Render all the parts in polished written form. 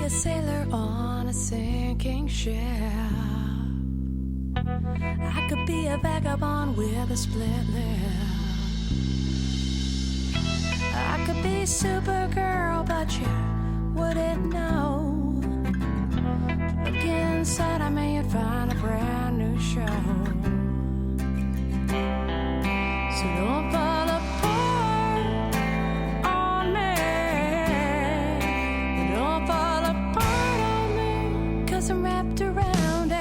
be a sailor on a sinking ship. I could be a vagabond with a split lip. I could be Supergirl, but you wouldn't know. Look inside of me and find a brand new show. So don't fall apart on me. Don't fall apart on me, 'cause I'm wrapped around it.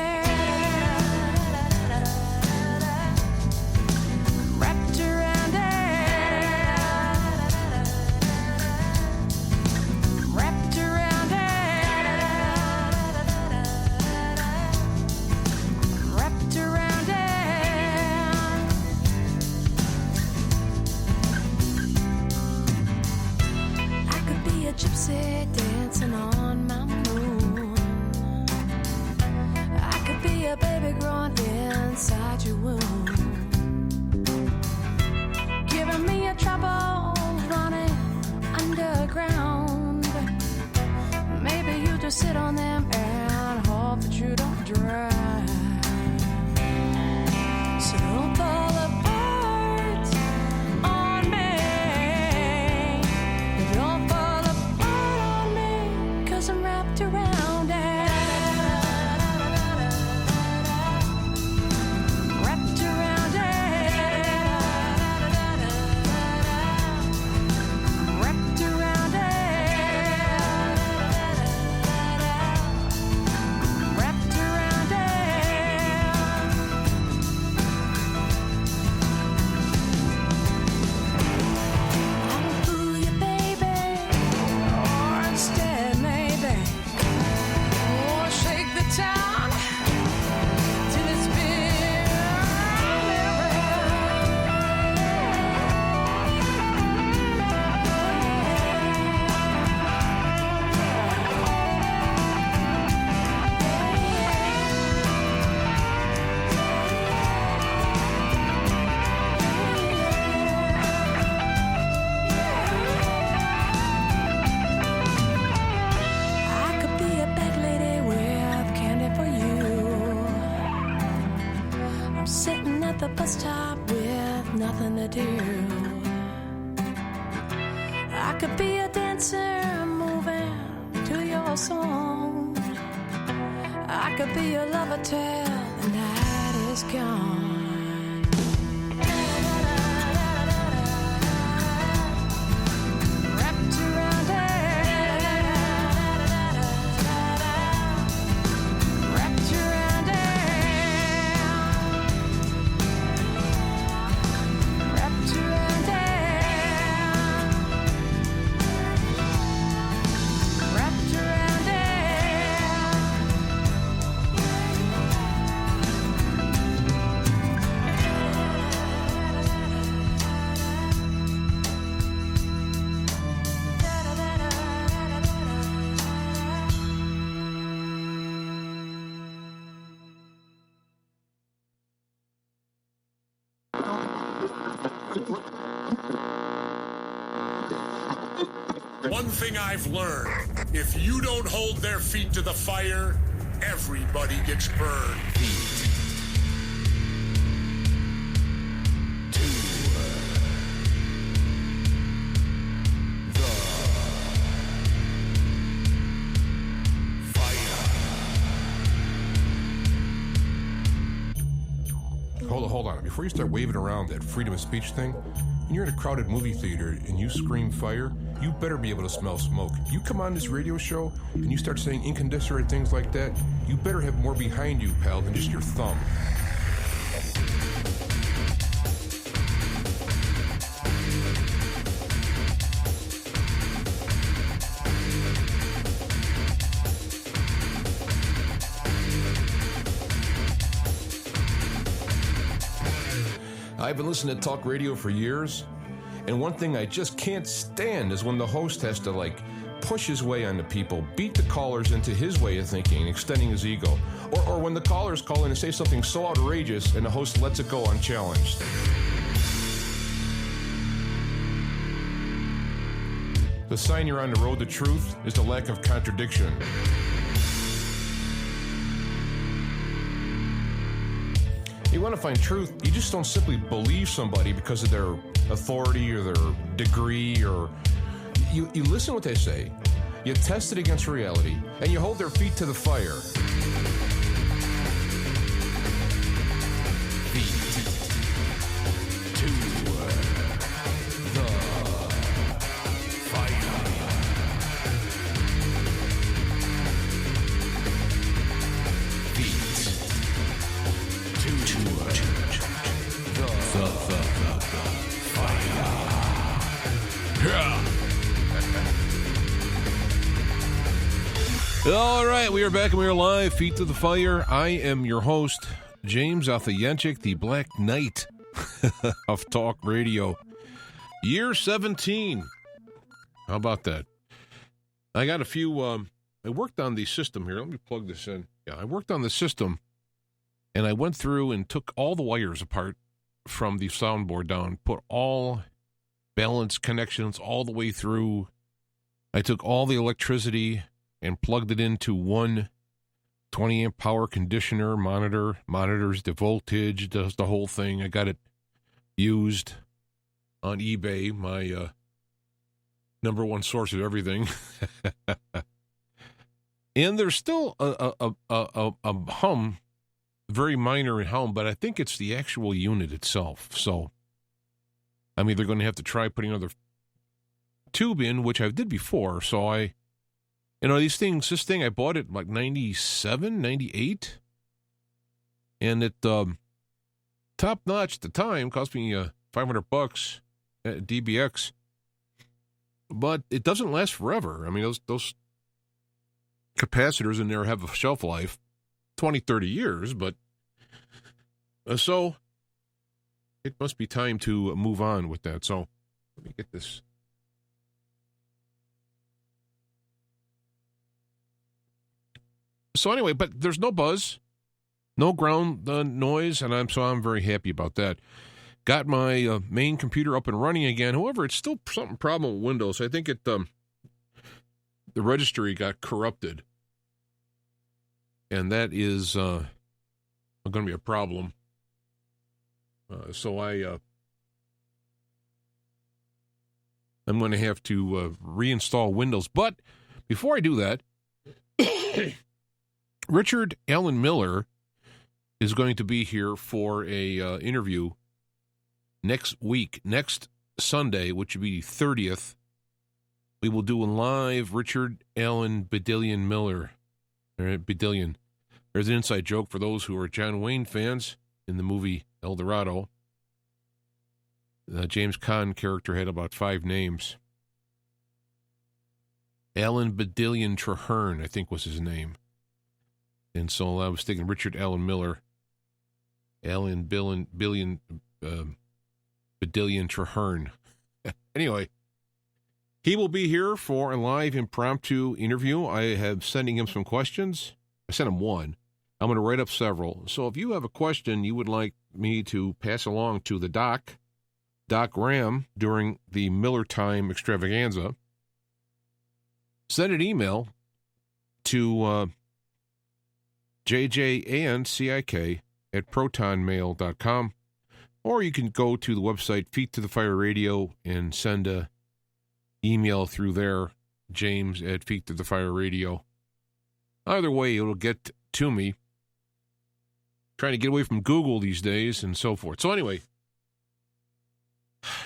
Wrapped around it. Wrapped around it. Wrapped around it. I could be a gypsy dancing on my moon. I could be a baby growing inside your womb, giving me a trouble running underground. Maybe you just sit on them and hope that you don't drown. So don't fall apart on me. Don't fall apart on me, 'cause I'm wrapped around it. Wrapped around it. Wrapped around it. Wrapped around it. I will fool you, baby, or instead, maybe, or shake the town till it's been I could be a bag lady with candy for you. I'm sitting at the bus stop with nothing to do. I could be a dancer moving to your song. I could be a lover till the night is gone. Wrapped around it. Wrapped around it. Wrapped around it. Wrapped around it. One thing I've learned, if you don't hold their feet to the fire, everybody gets burned. Hold on. Before you start waving around that freedom of speech thing, when you're in a crowded movie theater and you scream fire, you better be able to smell smoke. You come on this radio show and you start saying incandescent things like that, you better have more behind you, pal, than just your thumb. I've been listening to talk radio for years, and one thing I just can't stand is when the host has to, push his way onto people, beat the callers into his way of thinking, extending his ego. Or when the callers call in and say something so outrageous and the host lets it go unchallenged. The sign you're on the road to truth is the lack of contradiction. You want to find truth, you just don't simply believe somebody because of their authority or their degree, or you listen to what they say, you test it against reality, and you hold their feet to the fire. All right, we are back and we are live. Feet to the fire. I am your host, James Athayenchik, the Black Knight of Talk Radio. Year 17. How about that? I got a few, I worked on the system here. Let me plug this in. Yeah, I worked on the system, and I went through and took all the wires apart from the soundboard down, put all balance connections all the way through. I took all the electricity and plugged it into one 20-amp power conditioner monitors the voltage, does the whole thing. I got it used on eBay, my number one source of everything. And there's still a hum, very minor hum, but I think it's the actual unit itself. So I'm either going to have to try putting another tube in, which I did before. So these things, this thing, I bought it like 97, 98. And it, top notch at the time, cost me $500 at DBX. But it doesn't last forever. I mean, those capacitors in there have a shelf life, 20, 30 years. But so it must be time to move on with that. So let me get this. So anyway, but there's no buzz, no ground noise, and I'm very happy about that. Got my main computer up and running again. However, it's still something problem with Windows. I think the registry got corrupted, and that is going to be a problem. So I'm going to have to reinstall Windows. But before I do that, Richard Allen Miller is going to be here for a interview next Sunday, which would be the 30th. We will do a live Richard Allen Bedillion Miller. Bedillion. There's an inside joke for those who are John Wayne fans in the movie El Dorado. The James Caan character had about 5 names. Alan Bedillion Traherne, I think was his name. And so I was thinking Richard Allen Miller, Alan Bedillion Traherne. Anyway, he will be here for a live impromptu interview. I have sending him some questions. I sent him one. I'm going to write up several. So if you have a question you would like me to pass along to the Doc Ram, during the Miller Time extravaganza, send an email to jjancik@protonmail.com, or you can go to the website Feet to the Fire Radio and send a email through there, James@feettothefireradio. Either way, it'll get to me. Trying to get away from Google these days and so forth. So anyway,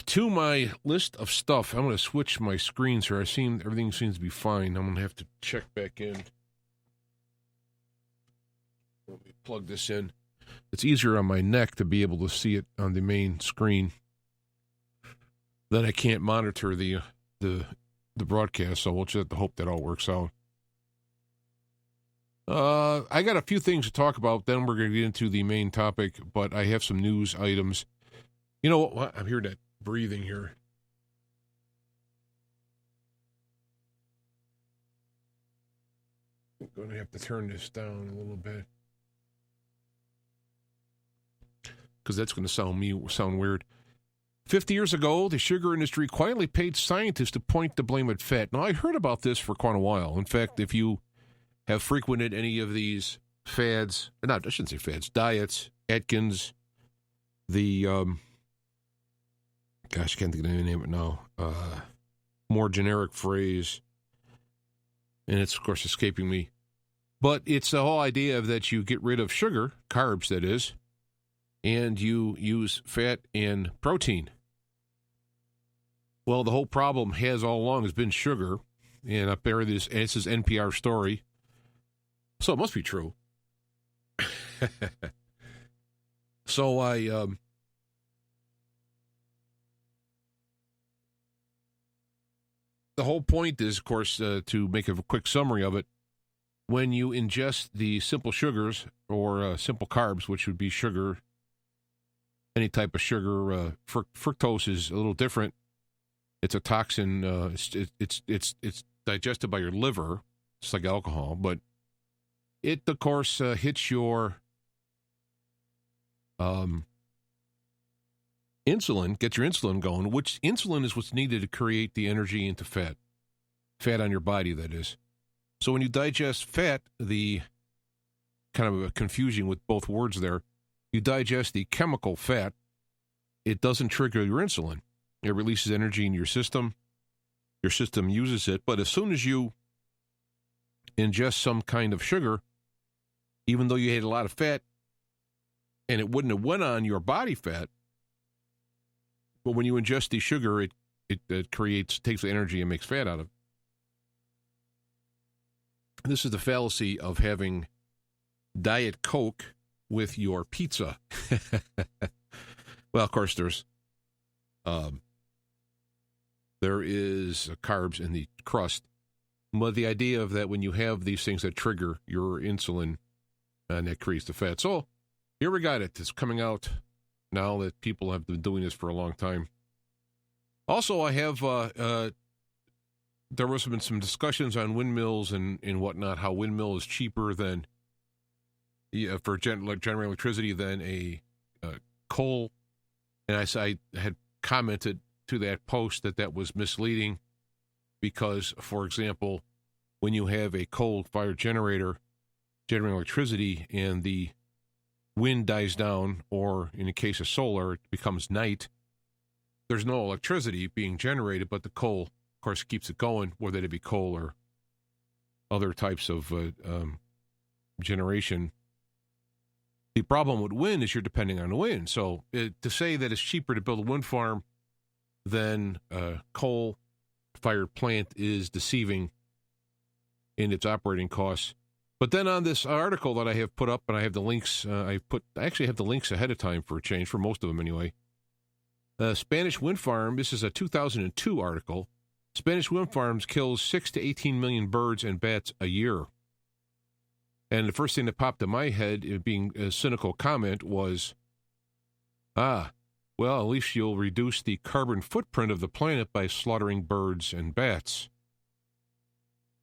to my list of stuff, I'm going to switch my screens here. Everything seems to be fine. I'm going to have to check back in. Let me plug this in. It's easier on my neck to be able to see it on the main screen. Then I can't monitor the broadcast, so we'll just have to hope that all works out. I got a few things to talk about, then we're going to get into the main topic, but I have some news items. You know what? I'm hearing that breathing here. I'm going to have to turn this down a little bit, because that's going to sound weird. 50 years ago, the sugar industry quietly paid scientists to point the blame at fat. Now, I heard about this for quite a while. In fact, if you have frequented any of these fads, I shouldn't say fads, diets, Atkins, the, I can't think of the name of it now, more generic phrase, and it's, of course, escaping me. But it's the whole idea of that you get rid of sugar, carbs, that is, and you use fat and protein. Well, the whole problem all along has been sugar, and up there this is NPR story, so it must be true. So the whole point is, of course, to make a quick summary of it, when you ingest the simple sugars or simple carbs, which would be sugar, any type of sugar, fructose is a little different. It's a toxin. It's digested by your liver. It's like alcohol, but it, of course, hits your insulin, get your insulin going, which insulin is what's needed to create the energy into fat on your body, that is. So when you digest fat, the kind of a confusion with both words there, you digest the chemical fat, it doesn't trigger your insulin. It releases energy in your system uses it, but as soon as you ingest some kind of sugar, even though you ate a lot of fat, and it wouldn't have went on your body fat, but when you ingest the sugar, it takes the energy and makes fat out of it. This is the fallacy of having Diet Coke with your pizza. Well, of course, there is carbs in the crust, but the idea of that when you have these things that trigger your insulin, and that creates the fat. So here we got it. It's coming out now that people have been doing this for a long time. Also, I have there was been some discussions on windmills and whatnot, how windmill is cheaper than for generating electricity than a coal. And I had commented to that post that was misleading because, for example, when you have a coal-fired generator generating electricity and the wind dies down, or in the case of solar, it becomes night, there's no electricity being generated, but the coal, of course, keeps it going, whether it be coal or other types of generation. The problem with wind is you're depending on the wind. So to say that it's cheaper to build a wind farm than a coal-fired plant is deceiving in its operating costs. But then on this article that I have put up, and I have the links, I actually have the links ahead of time for a change, for most of them anyway. Spanish wind farm, this is a 2002 article. Spanish wind farms kills 6 to 18 million birds and bats a year. And the first thing that popped in my head, being a cynical comment, was, well, at least you'll reduce the carbon footprint of the planet by slaughtering birds and bats.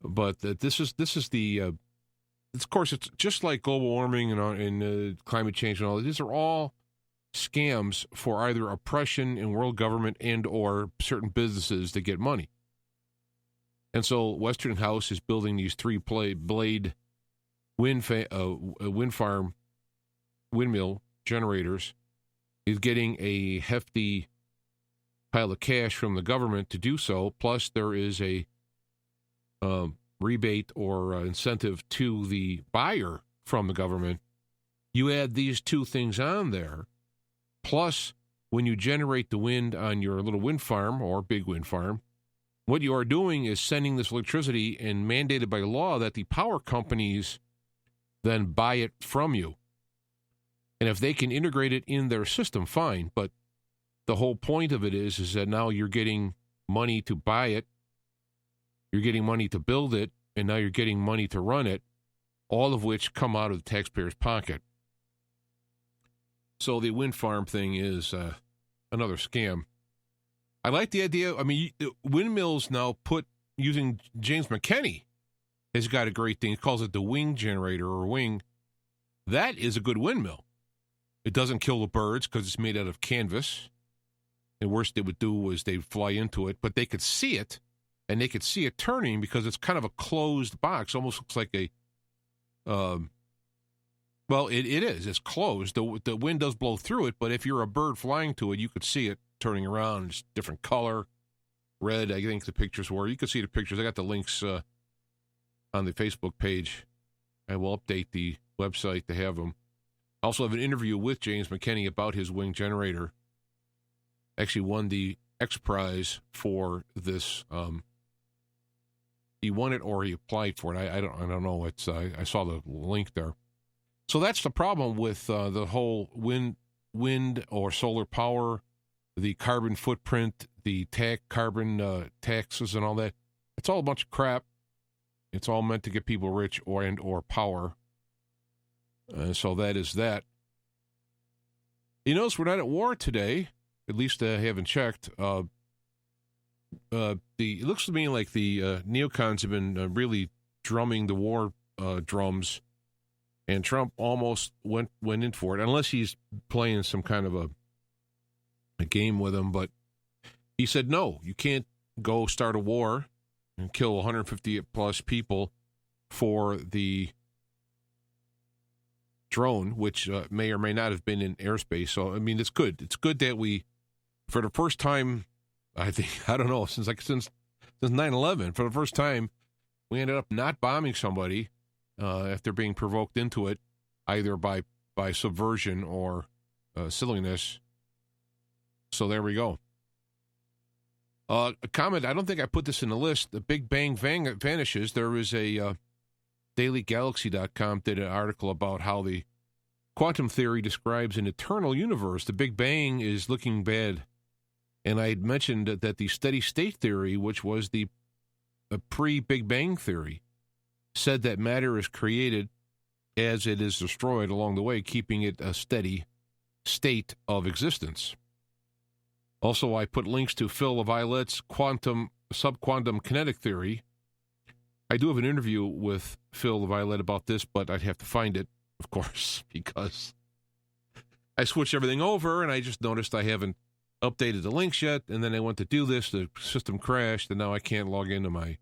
But this is the, of course, it's just like global warming and climate change and all. These are all scams for either oppression in world government and or certain businesses to get money. And so Westinghouse is building these 3-blade wind farm windmill generators. He's getting a hefty pile of cash from the government to do so. Plus, there is a rebate or incentive to the buyer from the government. You add these two things on there. Plus, when you generate the wind on your little wind farm or big wind farm, what you are doing is sending this electricity and mandated by law that the power companies then buy it from you. And if they can integrate it in their system, fine. But the whole point of it is that now you're getting money to buy it, you're getting money to build it, and now you're getting money to run it, all of which come out of the taxpayer's pocket. So the wind farm thing is another scam. I like the idea. I mean, windmills now using James McKinney has got a great thing. He calls it the wing generator or wing. That is a good windmill. It doesn't kill the birds because it's made out of canvas. And worst they would do was they'd fly into it, but they could see it, and they could see it turning because it's kind of a closed box. Almost looks like a, well, it is. It's closed. The wind does blow through it, but if you're a bird flying to it, you could see it turning around. It's different color, red, I think the pictures were. You could see the pictures. I got the links on the Facebook page. I will update the website to have them. I also have an interview with James McKinney about his wing generator. Actually won the X Prize for this. He won it or he applied for it. I don't know. It's I saw the link there. So that's the problem with the whole wind or solar power, the carbon footprint, the carbon taxes and all that. It's all a bunch of crap. It's all meant to get people rich or power. So that is that. You notice we're not at war today. At least I haven't checked. It looks to me like the neocons have been really drumming the war drums, and Trump almost went in for it, unless he's playing some kind of a game with them. But he said, no, you can't go start a war and kill 150 plus people for the drone, which may or may not have been in airspace. So, I mean, it's good. It's good that we, for the first time, I think, I don't know, since 9/11, for the first time, we ended up not bombing somebody after being provoked into it, either by subversion or silliness. So there we go. A comment, I don't think I put this in the list. The Big Bang vanishes. There is a dailygalaxy.com did an article about how the quantum theory describes an eternal universe. The Big Bang is looking bad. And I had mentioned that the steady state theory, which was the pre-Big Bang theory, said that matter is created as it is destroyed along the way, keeping it a steady state of existence. Also, I put links to Phil LaViolette's subquantum kinetic theory. I do have an interview with Phil LaViolette about this, but I'd have to find it, of course, because I switched everything over, and I just noticed I haven't updated the links yet, and then I went to do this, the system crashed, and now I can't log into my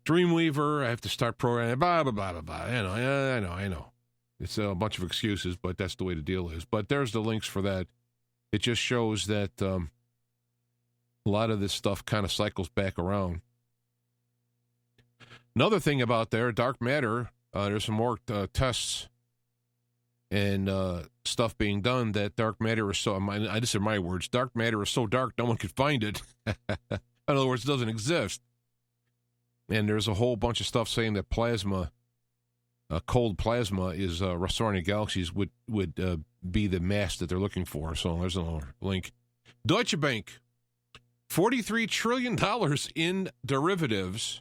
Dreamweaver. I have to start programming, blah, blah, blah, blah, blah. I know. It's a bunch of excuses, but that's the way the deal is. But there's the links for that. It just shows that a lot of this stuff kind of cycles back around. Another thing about there, dark matter, there's some more tests and stuff being done that dark matter is so, these are my words, dark matter is so dark no one could find it. In other words, it doesn't exist. And there's a whole bunch of stuff saying that plasma, cold plasma, is restoring galaxies would be the mass that they're looking for. So there's another link. Deutsche Bank, $43 trillion in derivatives.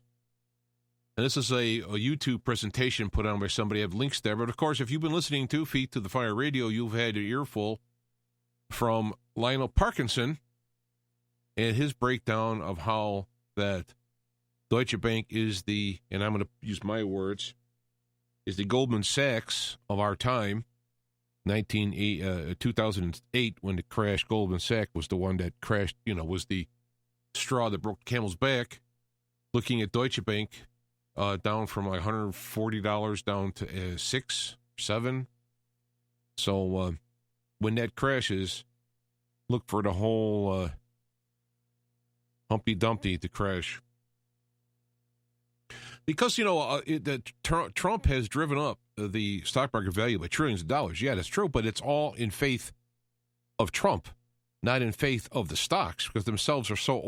And this is a YouTube presentation put on by somebody. I have links there. But, of course, if you've been listening to Feet to the Fire Radio, you've had your earful from Lionel Parkinson and his breakdown of how that Deutsche Bank is the, and I'm going to use my words, is the Goldman Sachs of our time. 2008, when it crashed, Goldman Sachs was the one that crashed, was the straw that broke the camel's back. Looking at Deutsche Bank, down from like $140 down to $6, $7. So when that crashes, look for the whole Humpty Dumpty to crash. Because, Trump has driven up the stock market value by trillions of dollars. Yeah, that's true, but it's all in faith of Trump, not in faith of the stocks, because themselves are so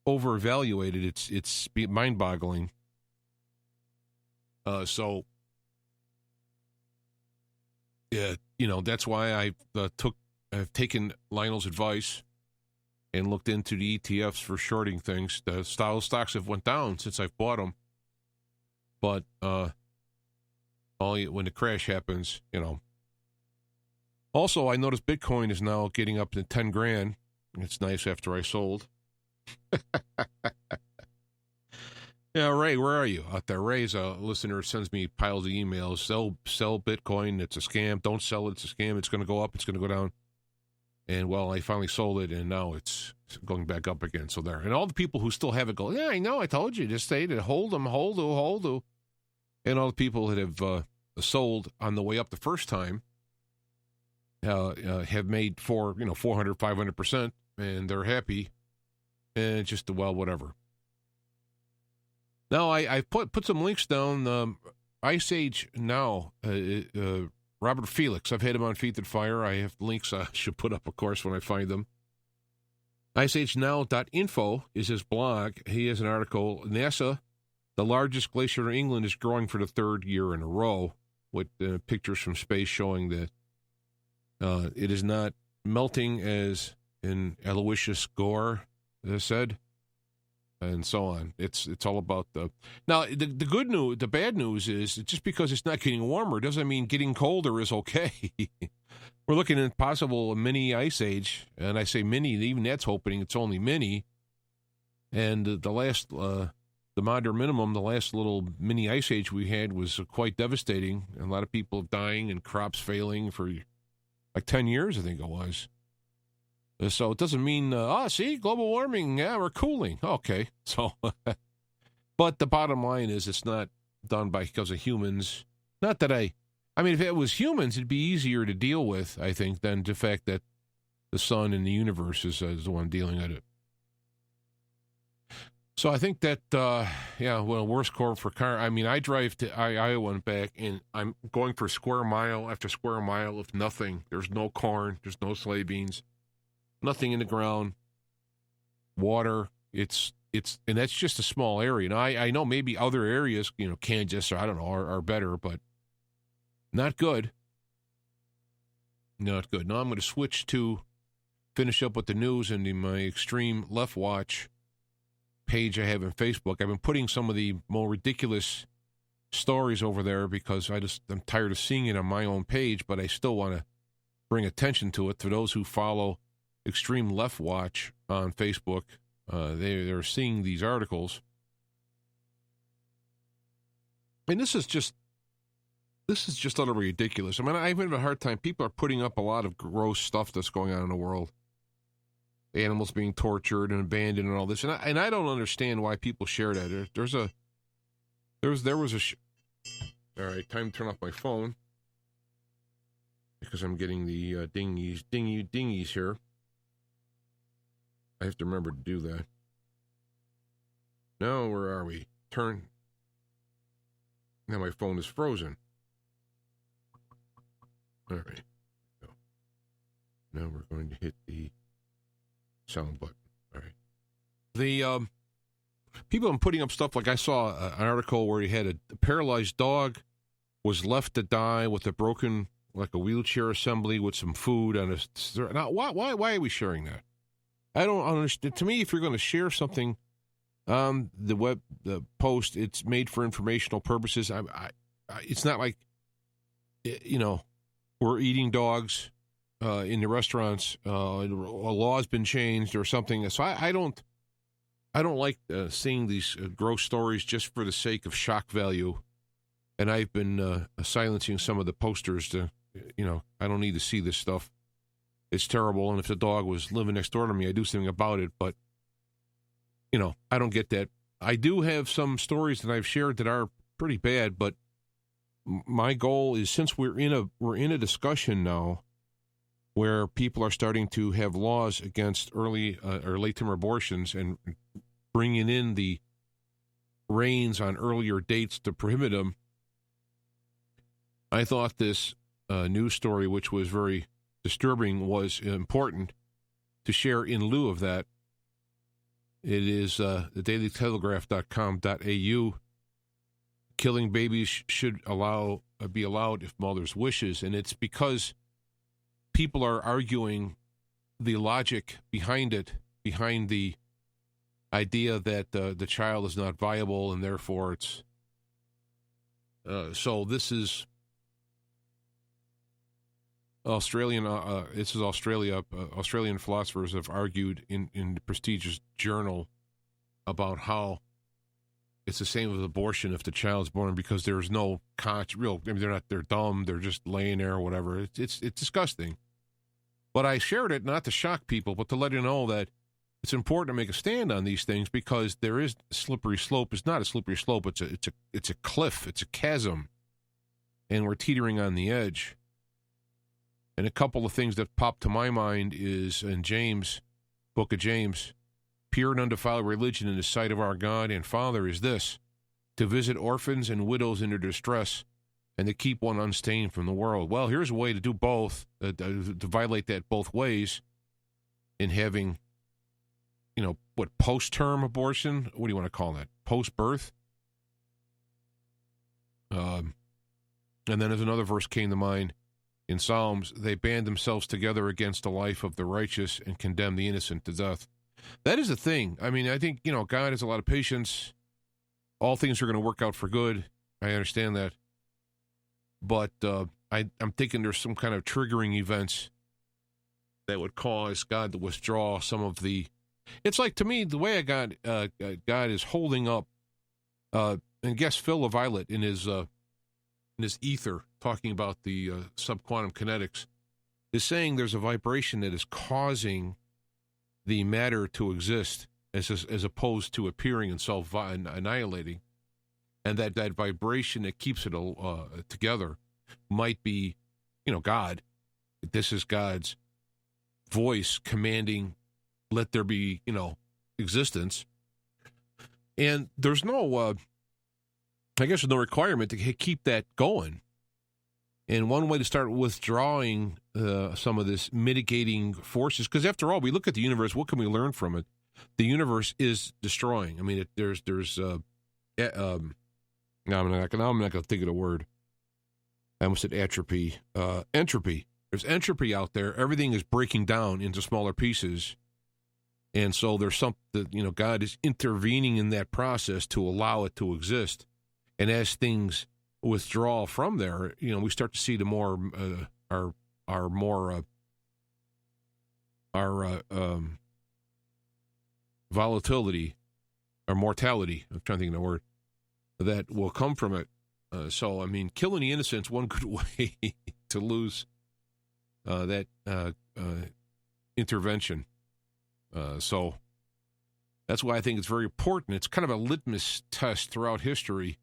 overvaluated. It's mind-boggling. So, yeah, that's why I've taken Lionel's advice and looked into the ETFs for shorting things. The stocks have went down since I've bought them, but when the crash happens, Also, I noticed Bitcoin is now getting up to 10 grand. It's nice after I sold. Yeah, Ray, where are you out there? Ray's a listener, sends me piles of emails. Sell Bitcoin. It's a scam. Don't sell it. It's a scam. It's going to go up. It's going to go down. And, well, I finally sold it, and now it's going back up again. So there. And all the people who still have it go, yeah, I know, I told you, just stay to hold them, hold. And all the people that have sold on the way up the first time have made 400, 500%, and they're happy. And just, well, whatever. Now, I put some links down. Ice Age Now, Robert Felix. I've had him on Feet That Fire. I have links I should put up, of course, when I find them. IceAgeNow.info is his blog. He has an article. NASA, the largest glacier in England, is growing for the third year in a row, with pictures from space showing that it is not melting as in Aloysius Gore said, and so on. It's all about now the good news. The bad news is just because it's not getting warmer doesn't mean getting colder is okay. We're looking at possible mini ice age, and I say mini, even that's hoping it's only mini. And the modern minimum, the last little mini ice age we had was quite devastating. A lot of people dying and crops failing for like 10 years, I think it was. So it doesn't mean, see, global warming, yeah, we're cooling. Okay, so, but the bottom line is it's not done because of humans. Not that I mean, if it was humans, it'd be easier to deal with, I think, than the fact that the sun and the universe is the one dealing with it. So I think that, worst core for car. I mean, I drive to Iowa and back, and I'm going for square mile after square mile of nothing. There's no corn. There's no soybeans. Nothing in the ground, water. It's and that's just a small area. Now I know maybe other areas, Kansas or I don't know, are better, but not good. Not good. Now I'm going to switch to finish up with the news and in my Extreme Left Watch page I have on Facebook. I've been putting some of the more ridiculous stories over there because I'm tired of seeing it on my own page, but I still want to bring attention to it. For those who follow Extreme Left Watch on Facebook, they're seeing these articles. And this is just utterly ridiculous. I mean, I have a hard time. People are putting up a lot of gross stuff that's going on in the world. Animals being tortured and abandoned and all this. And I don't understand why people share that. All right, time to turn off my phone because I'm getting the dingies here. I have to remember to do that. Now, where are we? Now my phone is frozen. All right. Now we're going to hit the sound button. All right. The people have been putting up stuff like I saw an article where he had a paralyzed dog was left to die with a broken, like a wheelchair assembly with some food on his. Now, why are we sharing that? I don't understand. To me, if you're going to share something on the post, it's made for informational purposes. It's not like, we're eating dogs in the restaurants. A law's been changed or something. So I don't like seeing these gross stories just for the sake of shock value. And I've been silencing some of the posters to, I don't need to see this stuff. It's terrible, and if the dog was living next door to me, I'd do something about it, but, I don't get that. I do have some stories that I've shared that are pretty bad, but my goal is, since we're in a discussion now where people are starting to have laws against early or late-term abortions and bringing in the reins on earlier dates to prohibit them, I thought this news story, which was very disturbing, was important to share in lieu of that. It is thedailytelegraph.com.au. Killing babies should be allowed if mother's wishes, and it's because people are arguing the logic behind it, behind the idea that the child is not viable, and therefore it's so this is Australian. This is Australia. Australian philosophers have argued in the prestigious journal about how it's the same with abortion if the child's born, because there's no they're dumb. They're just laying there or whatever. It's disgusting. But I shared it not to shock people, but to let you know that it's important to make a stand on these things because there is a slippery slope. It's not a slippery slope. It's a cliff. It's a chasm. And we're teetering on the edge. And a couple of things that popped to my mind is in James, book of James, pure and undefiled religion in the sight of our God and Father is this, to visit orphans and widows in their distress and to keep one unstained from the world. Well, here's a way to do both, to violate that both ways in having, post-term abortion? What do you want to call that? Post-birth? And then there's another verse came to mind in Psalms, they band themselves together against the life of the righteous and condemn the innocent to death. That is the thing. I mean, I think, God has a lot of patience. All things are going to work out for good. I understand that. But I'm thinking there's some kind of triggering events that would cause God to withdraw some of the... It's like, to me, the way God is holding up, and guess Phil LaViolette in his ether, talking about the subquantum kinetics, is saying there's a vibration that is causing the matter to exist as opposed to appearing and self-annihilating, and that vibration that keeps it together might be, God. This is God's voice commanding, let there be, existence. And there's no, there's no requirement to keep that going. And one way to start withdrawing some of this mitigating forces, because after all, we look at the universe, what can we learn from it? The universe is destroying. I mean, now I'm not going to think of the word. I almost said atrophy. Entropy. There's entropy out there. Everything is breaking down into smaller pieces. And so there's something, God is intervening in that process to allow it to exist. And as things withdraw from there, we start to see the more, volatility, or mortality, I'm trying to think of the word, that will come from it. So, I mean, killing the innocent's one good way to lose that intervention. So that's why I think it's very important. It's kind of a litmus test throughout history.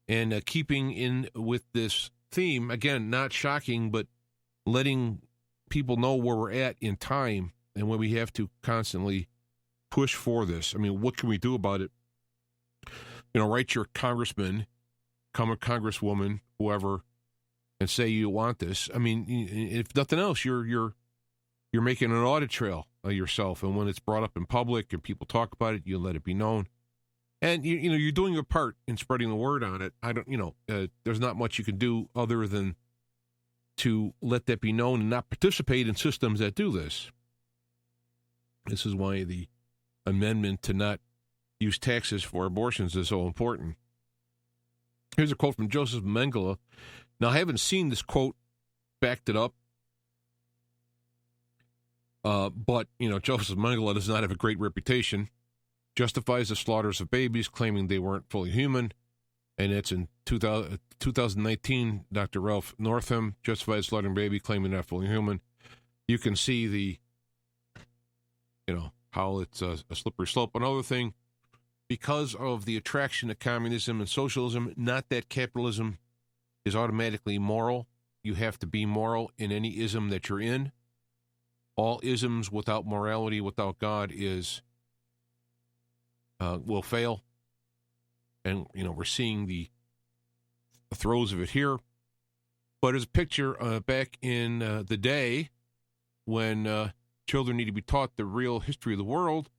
And keeping in with this theme, again, not shocking, but letting people know where we're at in time and when we have to constantly push for this. I mean, what can we do about it? Write your congressman, come a congresswoman, whoever, and say you want this. I mean, if nothing else, you're making an audit trail of yourself, and when it's brought up in public and people talk about it, you let it be known. And you're doing your part in spreading the word on it. There's not much you can do other than to let that be known and not participate in systems that do this. This is why the amendment to not use taxes for abortions is so important. Here's a quote from Joseph Mengele. Now, I haven't seen this quote, backed it up. But Joseph Mengele does not have a great reputation. Justifies the slaughters of babies, claiming they weren't fully human. And it's in 2019, Dr. Ralph Northam justifies slaughtering baby, claiming not fully human. You can see how it's a slippery slope. Another thing, because of the attraction to communism and socialism, not that capitalism is automatically moral. You have to be moral in any ism that you're in. All isms without morality, without God, will fail. And, we're seeing the throes of it here. But there's a picture back in the day when children need to be taught the real history of the world.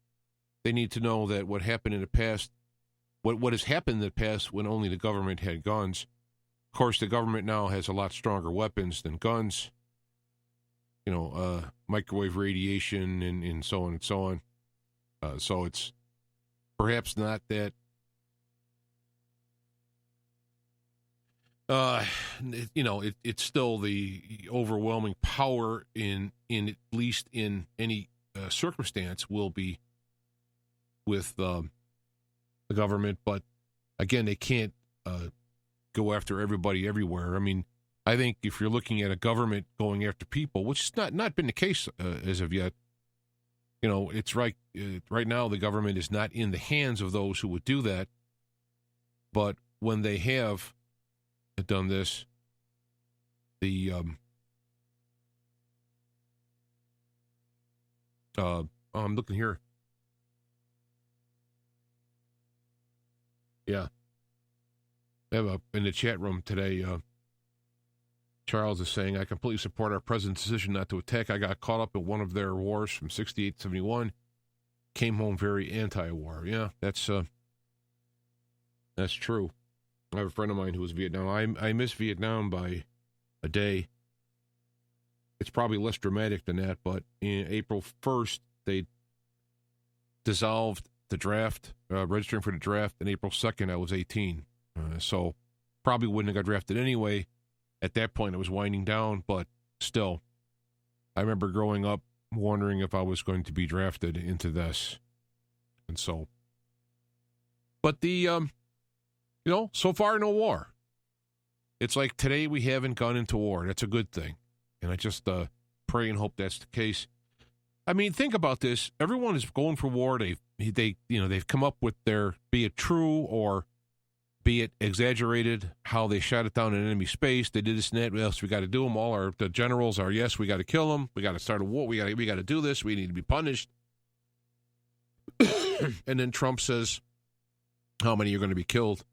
They need to know that what happened in the past, what has happened in the past when only the government had guns. Of course, the government now has a lot stronger weapons than guns. Microwave radiation and so on and so on. So it's perhaps not that, it's still the overwhelming power in at least in any circumstance will be with the government. But again, they can't go after everybody everywhere. I mean, I think if you're looking at a government going after people, which has not been the case as of yet, it's right now the government is not in the hands of those who would do that. But when they have done this, I'm looking here. Yeah. I have in the chat room today, Charles is saying, I completely support our president's decision not to attack. I got caught up in one of their wars from 68 to 71. Came home very anti-war. Yeah, that's true. I have a friend of mine who was Vietnam. I miss Vietnam by a day. It's probably less dramatic than that, but in April 1st, they dissolved the draft, registering for the draft, and April 2nd, I was 18. So probably wouldn't have got drafted anyway. At that point, it was winding down, but still, I remember growing up wondering if I was going to be drafted into this. And so, but so far, no war. It's like today we haven't gone into war. That's a good thing. And I just pray and hope that's the case. I mean, think about this. Everyone is going for war. They've come up with their, be it true or be it exaggerated, how they shot it down in enemy space. They did this and that. What else we got to do them? The generals are, yes, we got to kill them. We got to start a war. We got to do this. We need to be punished. And then Trump says, how many are going to be killed?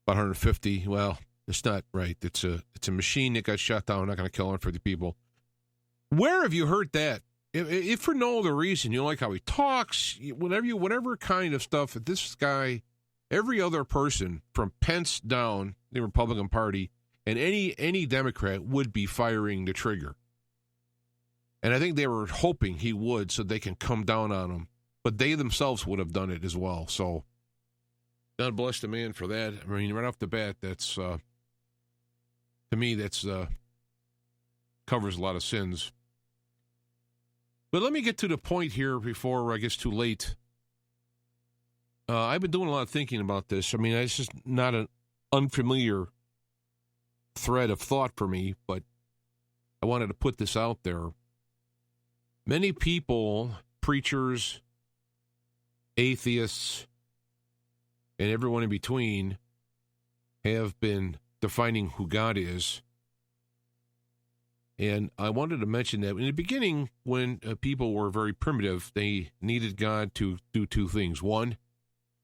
About 150. Well, it's not right. It's a machine that got shot down. We're not going to kill 150 people. Where have you heard that? If for no other reason, you don't like how he talks, whatever kind of stuff, this guy, every other person from Pence down, the Republican Party, and any Democrat would be firing the trigger. And I think they were hoping he would so they can come down on him. But they themselves would have done it as well. So God bless the man for that. I mean, right off the bat, that's, to me, that's covers a lot of sins. But let me get to the point here before it gets too late. I've been doing a lot of thinking about this. I mean, it's just not an unfamiliar thread of thought for me, but I wanted to put this out there. Many people, preachers, atheists, and everyone in between have been defining who God is. And I wanted to mention that in the beginning, when people were very primitive, they needed God to do two things. One,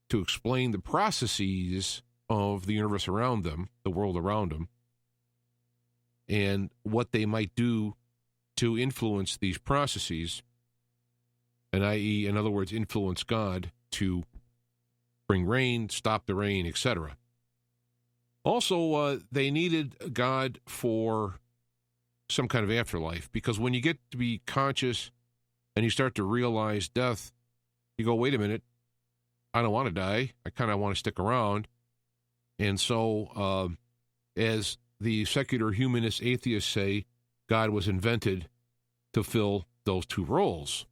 to explain the processes of the universe around them, the world around them, and what they might do to influence these processes, and i.e., in other words, influence God to bring rain, stop the rain, etc. Also, they needed God for some kind of afterlife, because when you get to be conscious and you start to realize death, you go, wait a minute, I don't want to die. I kind of want to stick around. And so, as the secular humanist atheists say, God was invented to fill those two roles.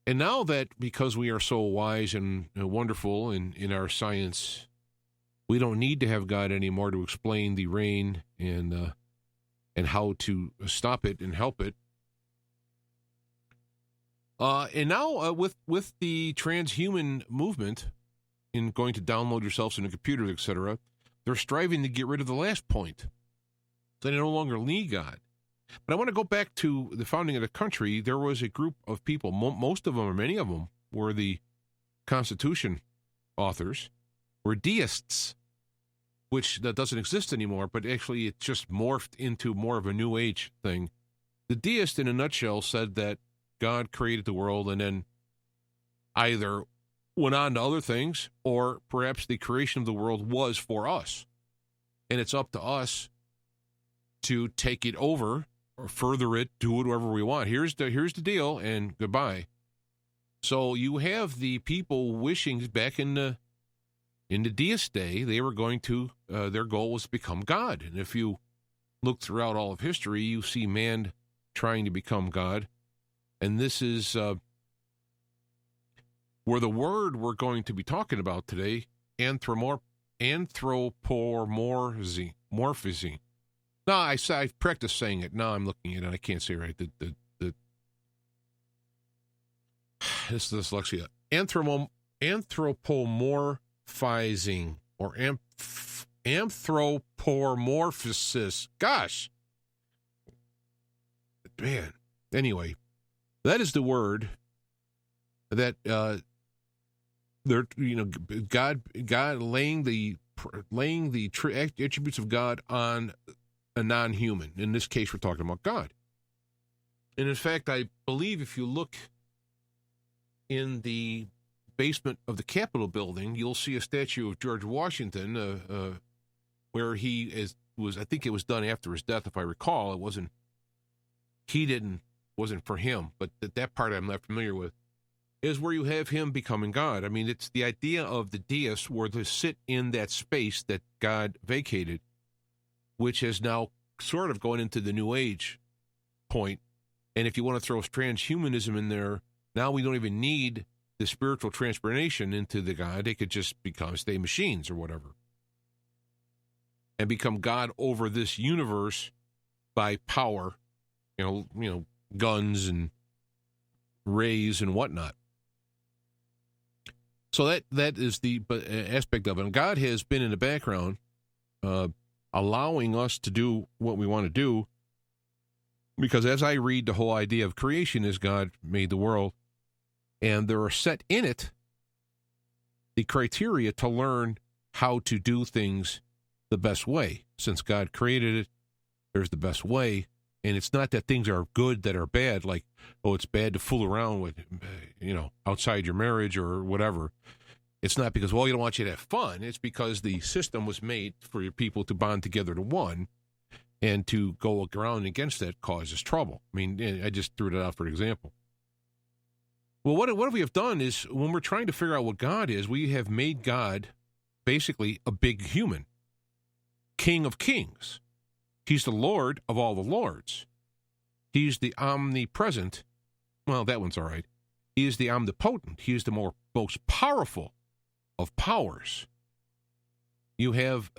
And now that, because we are so wise and wonderful in our science, we don't need to have God anymore to explain the rain and how to stop it and help it. And now with the transhuman movement in going to download yourselves into computers, etc., they're striving to get rid of the last point. So they no longer need God. But I want to go back to the founding of the country. There was a group of people, most of them, or many of them, were the Constitution authors, were deists, which that doesn't exist anymore, but actually it just morphed into more of a New Age thing. The deist, in a nutshell, said that God created the world and then either went on to other things, or perhaps the creation of the world was for us. And it's up to us to take it over or further it, do it whatever we want. Here's the deal, and goodbye. So you have the people wishing back in the deist day, they were going to, their goal was to become God. And if you look throughout all of history, you see man trying to become God. And this is where the word we're going to be talking about today, anthropomorphizing, No, I practiced saying it. Now I'm looking at it. I can't say it right. This is dyslexia. Anthropomorphizing or anthropomorphosis. Gosh. Man. Anyway, that is the word that they're, God laying the attributes of God on a non-human. In this case, we're talking about God. And in fact, I believe if you look in the basement of the Capitol building, you'll see a statue of George Washington, where he was. I think it was done after his death, if I recall. It wasn't for him, but that part I'm not familiar with. Is where you have him becoming God. I mean, it's the idea of the deists were to sit in that space that God vacated, which has now sort of gone into the New Age point. And if you want to throw transhumanism in there, now we don't even need the spiritual transformation into the God. They could just stay machines or whatever. And become God over this universe by power, guns and rays and whatnot. So that is the aspect of it. And God has been in the background, allowing us to do what we want to do, because as I read the whole idea of creation is God made the world, and there are set in it the criteria to learn how to do things the best way. Since God created it, there's the best way. And it's not that things are good that are bad, like, it's bad to fool around with, outside your marriage or whatever. It's not because, you don't want you to have fun. It's because the system was made for your people to bond together to one, and to go around against that causes trouble. I mean, I just threw it out for example. Well, what we have done is, when we're trying to figure out what God is, we have made God basically a big human, King of Kings. He's the Lord of all the lords. He's the omnipresent. Well, that one's all right. He is the omnipotent. He is the most powerful of powers. You have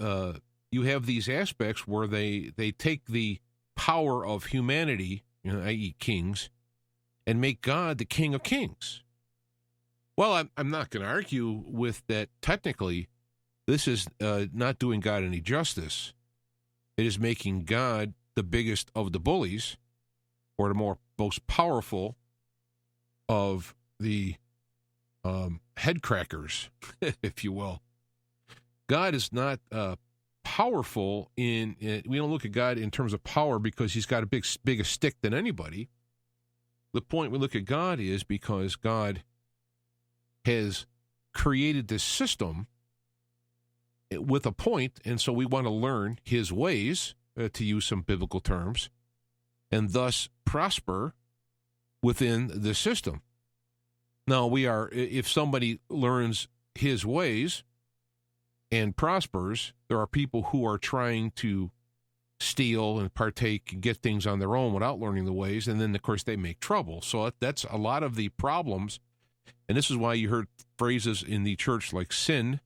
these aspects where they take the power of humanity, i.e. kings, and make God the King of Kings. Well, I'm not going to argue with that. Technically, this is not doing God any justice. It is making God the biggest of the bullies, or the most powerful of the head crackers, if you will. God is not powerful we don't look at God in terms of power because he's got a bigger stick than anybody. The point we look at God is because God has created this system with a point, and so we want to learn his ways, to use some biblical terms, and thus prosper within the system. Now, if somebody learns his ways and prospers, there are people who are trying to steal and partake and get things on their own without learning the ways, and then, of course, they make trouble. So that's a lot of the problems, and this is why you heard phrases in the church like sin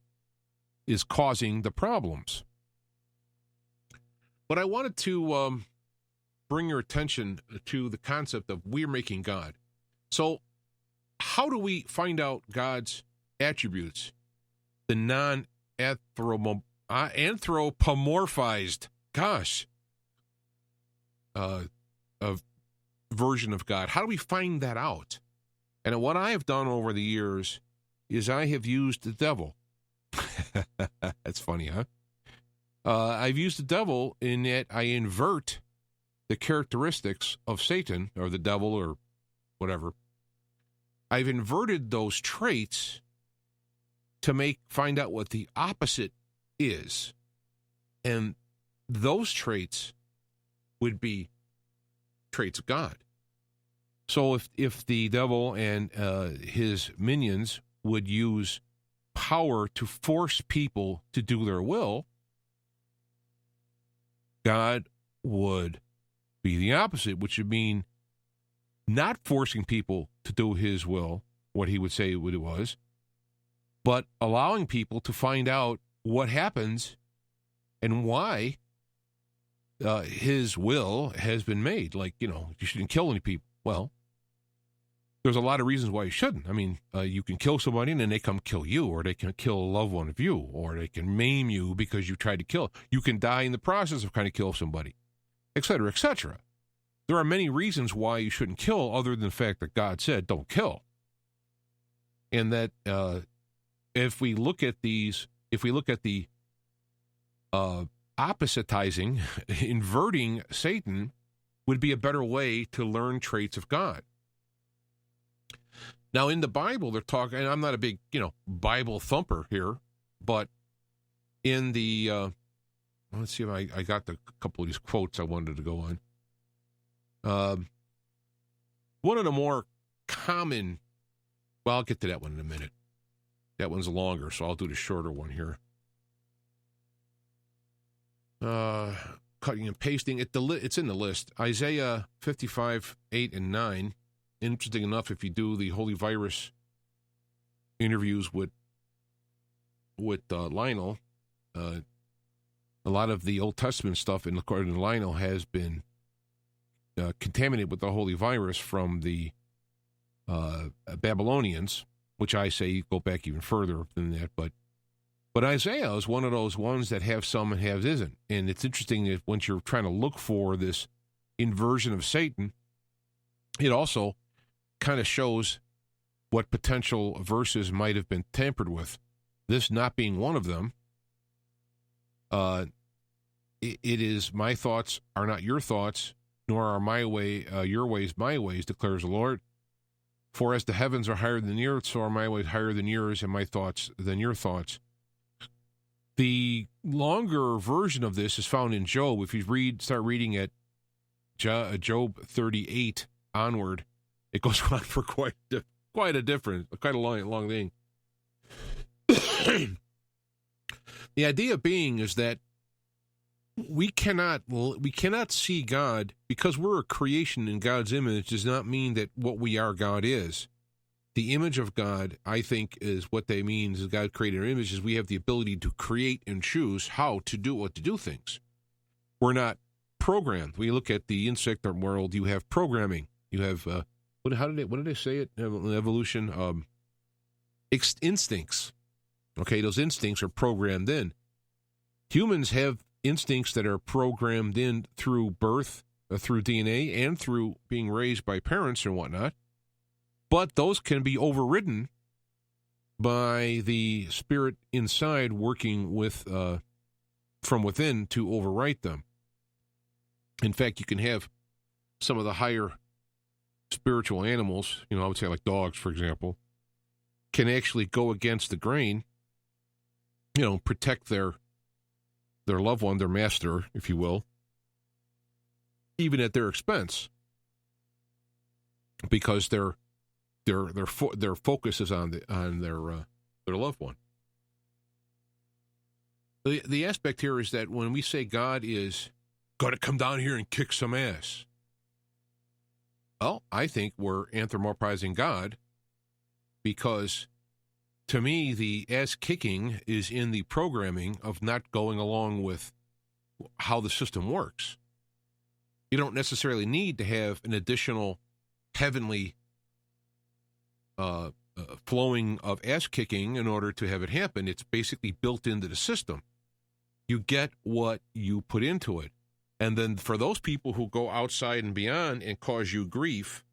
is causing the problems. But I wanted to bring your attention to the concept of we're making God. So how do we find out God's attributes, the anthropomorphized, version of God? How do we find that out? And what I have done over the years is I have used the devil. That's funny, huh? I've used the devil in that I invert the characteristics of Satan or the devil or whatever. I've inverted those traits to find out what the opposite is. And those traits would be traits of God. So if the devil and his minions would use power to force people to do their will, God would be the opposite, which would mean not forcing people to do his will, what he would say what it was, but allowing people to find out what happens and why his will has been made. Like, you shouldn't kill any people. Well, there's a lot of reasons why you shouldn't. I mean, you can kill somebody and then they come kill you, or they can kill a loved one of you, or they can maim you because you tried to kill. You can die in the process of trying to kill somebody, et cetera, et cetera. There are many reasons why you shouldn't kill other than the fact that God said, don't kill. And that if we look at the oppositizing, inverting Satan would be a better way to learn traits of God. Now, in the Bible, they're talking, and I'm not a big, Bible thumper here, but in the, let's see if I got a couple of these quotes I wanted to go on. One of the more common, well, I'll get to that one in a minute. That one's longer, so I'll do the shorter one here. Cutting and pasting. It's in the list. Isaiah 55, 8 and 9. Interesting enough, if you do the Holy Virus interviews with Lionel, a lot of the Old Testament stuff, according to Lionel, has been contaminated with the Holy Virus from the Babylonians, which I say go back even further than that. But Isaiah is one of those ones that have some and have isn't. And it's interesting that once you're trying to look for this inversion of Satan, it also kind of shows what potential verses might have been tampered with. This not being one of them. It is, my thoughts are not your thoughts, nor are my way your ways my ways, declares the Lord. For as the heavens are higher than the earth, so are my ways higher than yours, and my thoughts than your thoughts. The longer version of this is found in Job. If you start reading at Job 38 onward, it goes on for quite a long thing. The idea being is that we cannot see God, because we're a creation in God's image, does not mean that what we are God is. The image of God, I think, is what they mean is God created our images. We have the ability to create and choose how to do things. We're not programmed. We look at the insect world, you have programming. You have, what did they say it? Evolution, instincts. Okay, those instincts are programmed in. Humans have instincts that are programmed in through birth, through DNA, and through being raised by parents and whatnot. But those can be overridden by the spirit inside working with from within to overwrite them. In fact, you can have some of the higher spiritual animals, I would say like dogs, for example, can actually go against the grain, protect their loved one, their master, if you will, even at their expense, because their focus is on their loved one. The aspect here is that when we say God is going to come down here and kick some ass, well, I think we're anthropomorphizing God, because to me, the ass kicking is in the programming of not going along with how the system works. You don't necessarily need to have an additional heavenly flowing of ass kicking in order to have it happen. It's basically built into the system. You get what you put into it. And then for those people who go outside and beyond and cause you grief,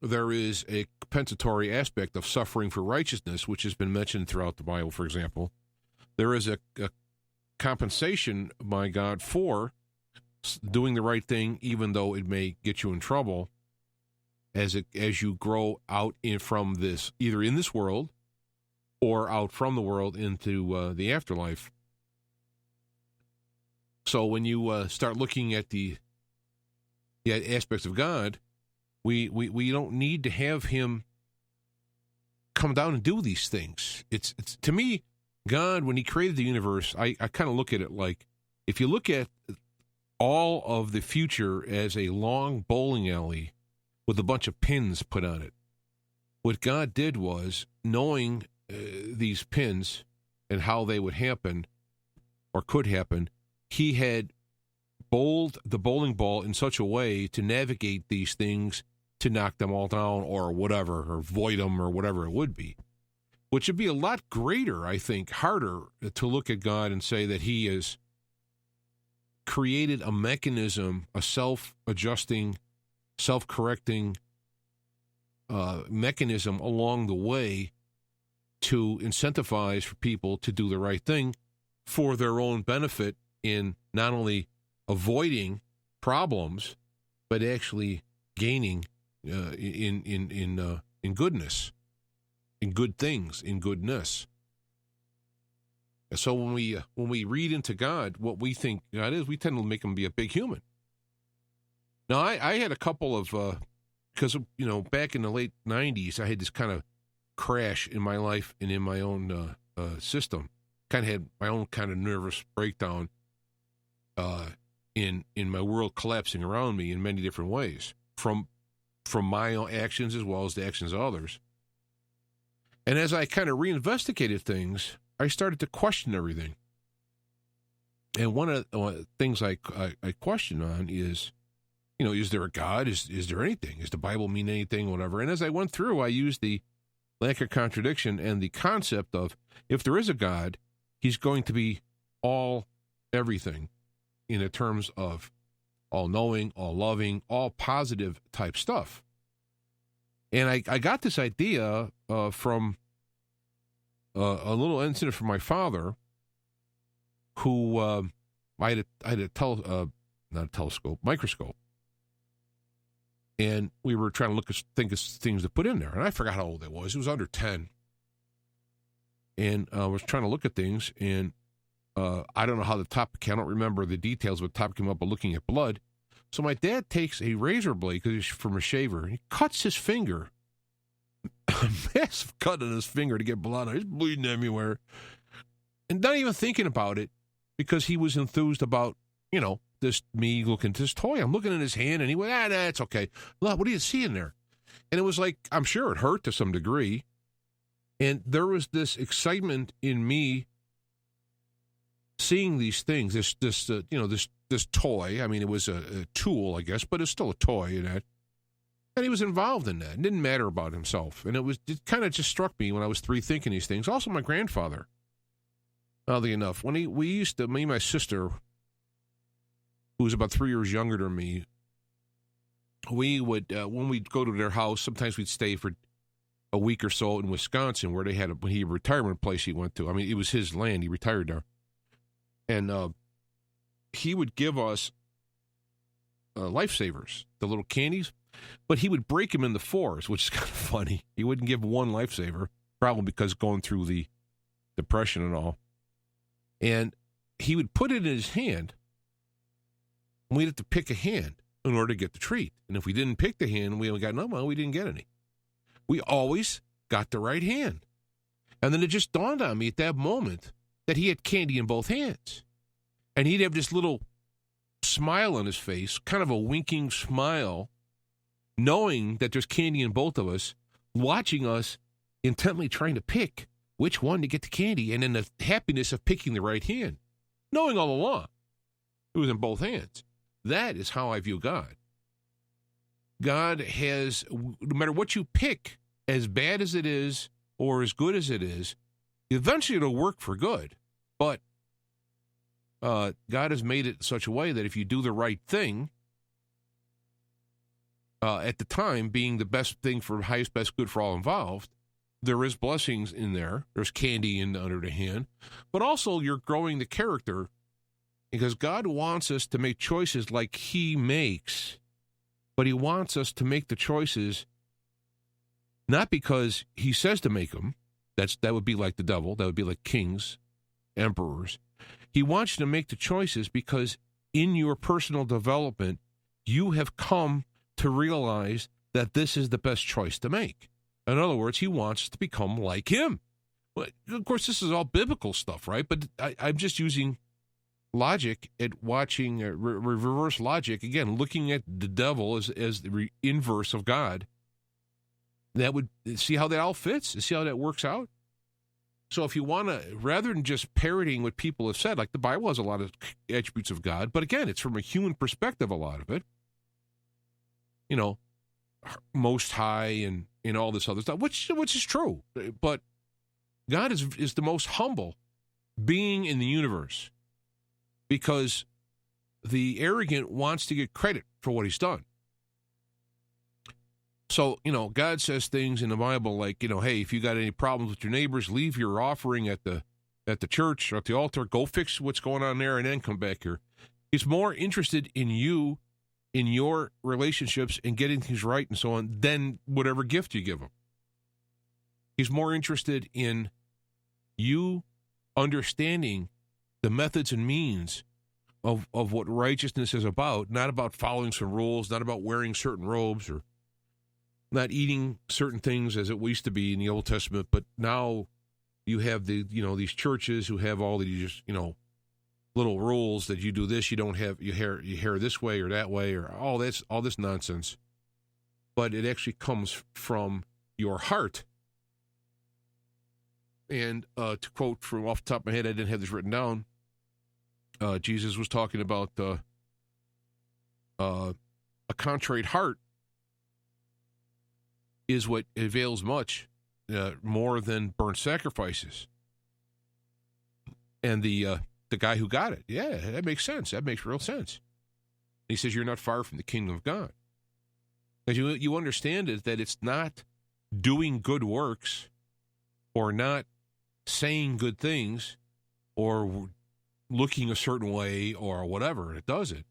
there is a compensatory aspect of suffering for righteousness, which has been mentioned throughout the Bible, for example. There is a compensation by God for doing the right thing, even though it may get you in trouble, as you grow out from this, either in this world or out from the world into the afterlife. So when you start looking at the aspects of God, we don't need to have him come down and do these things. It's to me, God, when he created the universe, I kind of look at it like, if you look at all of the future as a long bowling alley with a bunch of pins put on it, what God did was, knowing these pins and how they would happen or could happen, he had bowled the bowling ball in such a way to navigate these things, to knock them all down or whatever, or void them or whatever it would be, which would be a lot greater, I think, harder to look at God and say that he has created a mechanism, a self-adjusting, self-correcting mechanism along the way to incentivize for people to do the right thing for their own benefit in not only avoiding problems, but actually gaining in goodness, in good things, in goodness. And so when we read into God what we think God is, we tend to make him be a big human. Now, I had a couple of, because, back in the late 90s, I had this kind of crash in my life and in my own system. Kind of had my own kind of nervous breakdown in my world collapsing around me in many different ways, from my own actions as well as the actions of others. And as I kind of reinvestigated things, I started to question everything. And one of the things I question on is, is there a God? Is there anything? Does the Bible mean anything? Whatever. And as I went through, I used the lack of contradiction and the concept of, if there is a God, he's going to be all everything in the terms of all knowing, all loving, all positive type stuff. And I got this idea from a little incident from my father, who I had a microscope, and we were trying to think of things to put in there, and I forgot how old it was. It was under 10, and I was trying to look at things, and I don't know how the topic. I don't remember the details of what the topic came up, but looking at blood. So my dad takes a razor blade, because he's from a shaver, and he cuts his finger. A massive cut on his finger to get blood. He's bleeding everywhere. And not even thinking about it, because he was enthused about, me looking at this toy. I'm looking at his hand, and he went, it's okay. Look, what do you see in there? And it was like, I'm sure it hurt to some degree. And there was this excitement in me seeing these things, this toy. I mean, it was a tool, I guess, but it's still a toy, And he was involved in that. It didn't matter about himself. And it kind of just struck me when I was 3 thinking these things. Also, my grandfather, oddly enough, when me and my sister, who was about 3 years younger than me, we would, when we'd go to their house, sometimes we'd stay for a week or so in Wisconsin, where they had a retirement place he went to. I mean, it was his land. He retired there. And he would give us lifesavers, the little candies, but he would break them into 4s, which is kind of funny. He wouldn't give one lifesaver, probably because going through the depression and all. And he would put it in his hand, and we'd have to pick a hand in order to get the treat. And if we didn't pick the hand, we didn't get any. We always got the right hand. And then it just dawned on me at that moment that he had candy in both hands. And he'd have this little smile on his face, kind of a winking smile, knowing that there's candy in both of us, watching us intently trying to pick which one to get the candy, and then the happiness of picking the right hand, knowing all along it was in both hands. That is how I view God. God has, no matter what you pick, as bad as it is or as good as it is, eventually it'll work for good. But God has made it in such a way that if you do the right thing, at the time being the best thing for highest, best good for all involved, there is blessings in there. There's candy under the hand. But also you're growing the character, because God wants us to make choices like he makes, but he wants us to make the choices not because he says to make them. That would be like the devil. That would be like kings, emperors. He wants you to make the choices because in your personal development, you have come to realize that this is the best choice to make. In other words, he wants us to become like him. Well, of course, this is all biblical stuff, right? But I'm just using logic at watching reverse logic, again, looking at the devil as the inverse of God. That would see how that all fits, see how that works out. So if you want to, rather than just parroting what people have said, like the Bible has a lot of attributes of God, but again, it's from a human perspective, a lot of it. You know, most high and all this other stuff, which is true. But God is the most humble being in the universe because the arrogant wants to get credit for what he's done. So, you know, God says things in the Bible like, you know, hey, if you got any problems with your neighbors, leave your offering at the church or at the altar, go fix what's going on there and then come back here. He's more interested in you, in your relationships and getting things right and so on than whatever gift you give him. He's more interested in you understanding the methods and means of what righteousness is about, not about following some rules, not about wearing certain robes or not eating certain things as it used to be in the Old Testament, but now you have these churches who have all these, little rules that you do this, you don't have your hair this way or that way or all this nonsense. But it actually comes from your heart. And to quote from off the top of my head, I didn't have this written down. Jesus was talking about a contrite heart is what avails much, more than burnt sacrifices. And the guy who got it, yeah, that makes sense. That makes real sense. He says, you're not far from the kingdom of God. Because you understand it, that it's not doing good works or not saying good things or looking a certain way or whatever it does it.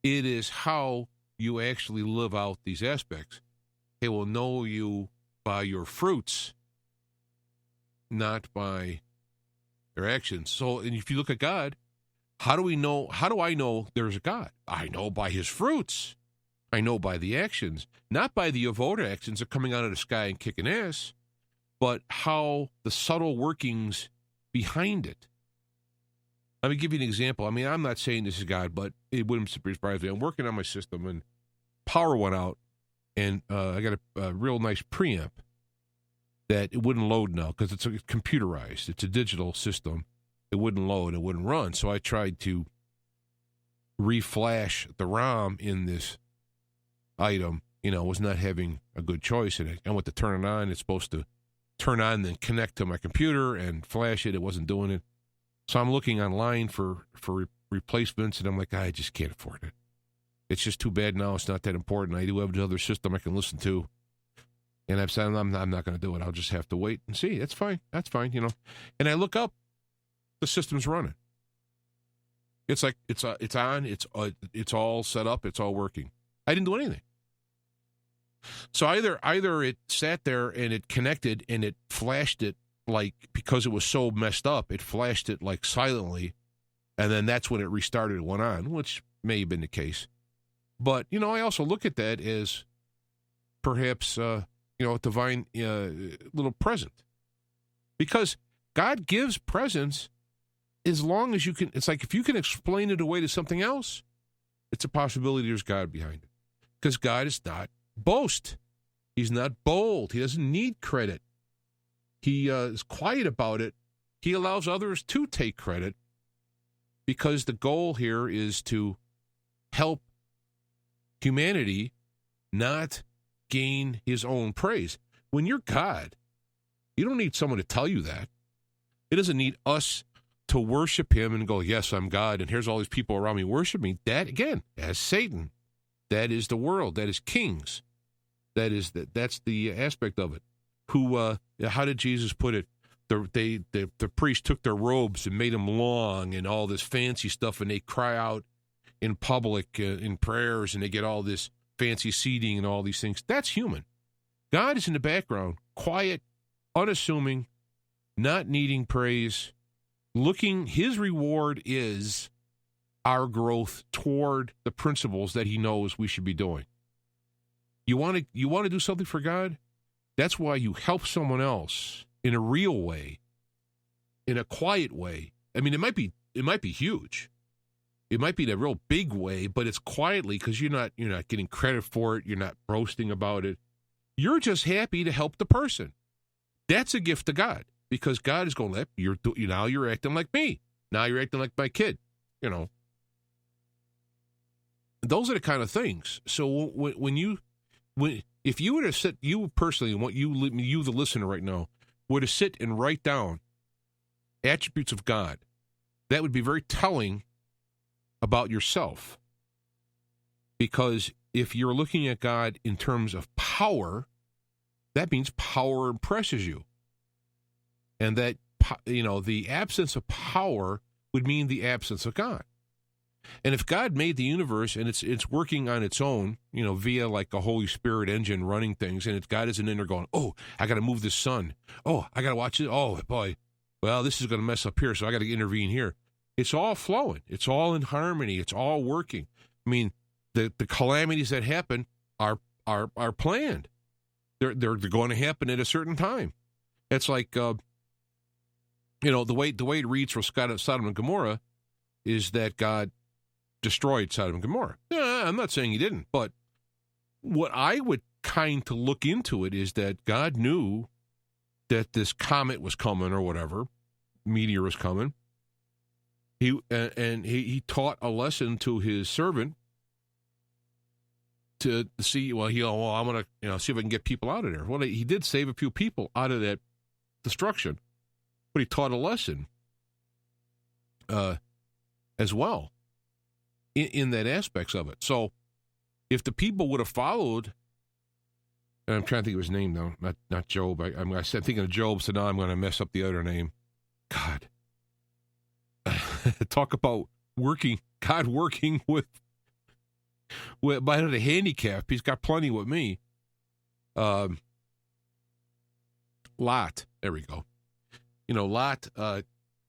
It is how you actually live out these aspects. They will know you by your fruits, not by their actions. So, and if you look at God, how do I know there's a God? I know by his fruits. I know by the actions, not by the overt actions of coming out of the sky and kicking ass, but how the subtle workings behind it. Let me give you an example. I mean, I'm not saying this is God, but it wouldn't surprise me. I'm working on my system and power went out, and I got a real nice preamp that it wouldn't load now because it's computerized. It's a digital system. It wouldn't load. It wouldn't run. So I tried to reflash the ROM in this item. Was not having a good choice. And I went to turn it on. It's supposed to turn on and then connect to my computer and flash it. It wasn't doing it. So I'm looking online for replacements, and I'm like, I just can't afford it. It's just too bad now. It's not that important. I do have another system I can listen to. And I've said, I'm not going to do it. I'll just have to wait and see. That's fine. That's fine, And I look up, the system's running. It's like, it's on, it's all set up, it's all working. I didn't do anything. So either it sat there and it connected and it flashed it like, because it was so messed up, it flashed it like silently, and then that's when it restarted and went on, which may have been the case. But, I also look at that as perhaps, a divine little present. Because God gives presents as long as you can. It's like if you can explain it away to something else, it's a possibility there's God behind it. Because God is not boast. He's not bold. He doesn't need credit. He is quiet about it. He allows others to take credit because the goal here is to help humanity not gain his own praise. When you're God, you don't need someone to tell you that. It doesn't need us to worship him and go, yes, I'm God, and here's all these people around me worshiping. That, again, that's Satan. That is the world. That is kings. That's the aspect of it. How did Jesus put it? The priest took their robes and made them long and all this fancy stuff, and they cry out in public in prayers, and they get all this fancy seating and all these things. That's human. God is in the background, quiet, unassuming, not needing praise, his reward is our growth toward the principles that he knows we should be doing. You want to do something for God? That's why you help someone else in a real way, in a quiet way. I mean, it might be huge. It might be in a real big way, but it's quietly because you're not getting credit for it. You're not boasting about it. You're just happy to help the person. That's a gift to God because God is going, now you're acting like me. Now you're acting like my kid, Those are the kind of things. So if you were to sit, you personally, and what you the listener right now, were to sit and write down attributes of God, that would be very telling about yourself. Because if you're looking at God in terms of power, that means power impresses you. And that, the absence of power would mean the absence of God. And if God made the universe and it's working on its own, via like a Holy Spirit engine running things, and God isn't in there going, oh, I got to move this sun. Oh, I got to watch it. Oh, boy, well, this is going to mess up here, so I got to intervene here. It's all flowing. It's all in harmony. It's all working. I mean, the calamities that happen are planned. They're going to happen at a certain time. It's like, the way it reads for Sodom and Gomorrah is that God destroyed Sodom and Gomorrah. Yeah, I'm not saying he didn't, but what I would kind to look into it is that God knew that this comet was coming or whatever, meteor was coming. He taught a lesson to his servant to see, I'm going to see if I can get people out of there. Well, he did save a few people out of that destruction, but he taught a lesson as well in that aspects of it. So if the people would have followed, and I'm trying to think of his name though, not Job. I'm thinking of Job, so now I'm going to mess up the other name. God. Talk about God working with by the handicap. He's got plenty with me. Lot. There we go. Lot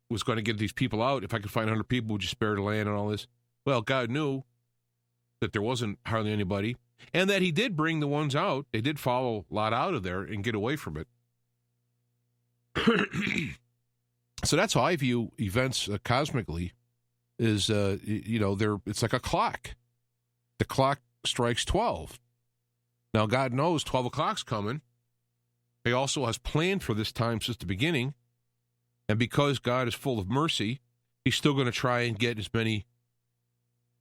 was going to get these people out. If I could find 100 people, would you spare the land and all this? Well, God knew that there wasn't hardly anybody, and that he did bring the ones out. They did follow Lot out of there and get away from it. So that's how I view events cosmically, is, it's like a clock. The clock strikes 12. Now, God knows 12 o'clock's coming. He also has planned for this time since the beginning. And because God is full of mercy, he's still going to try and get as many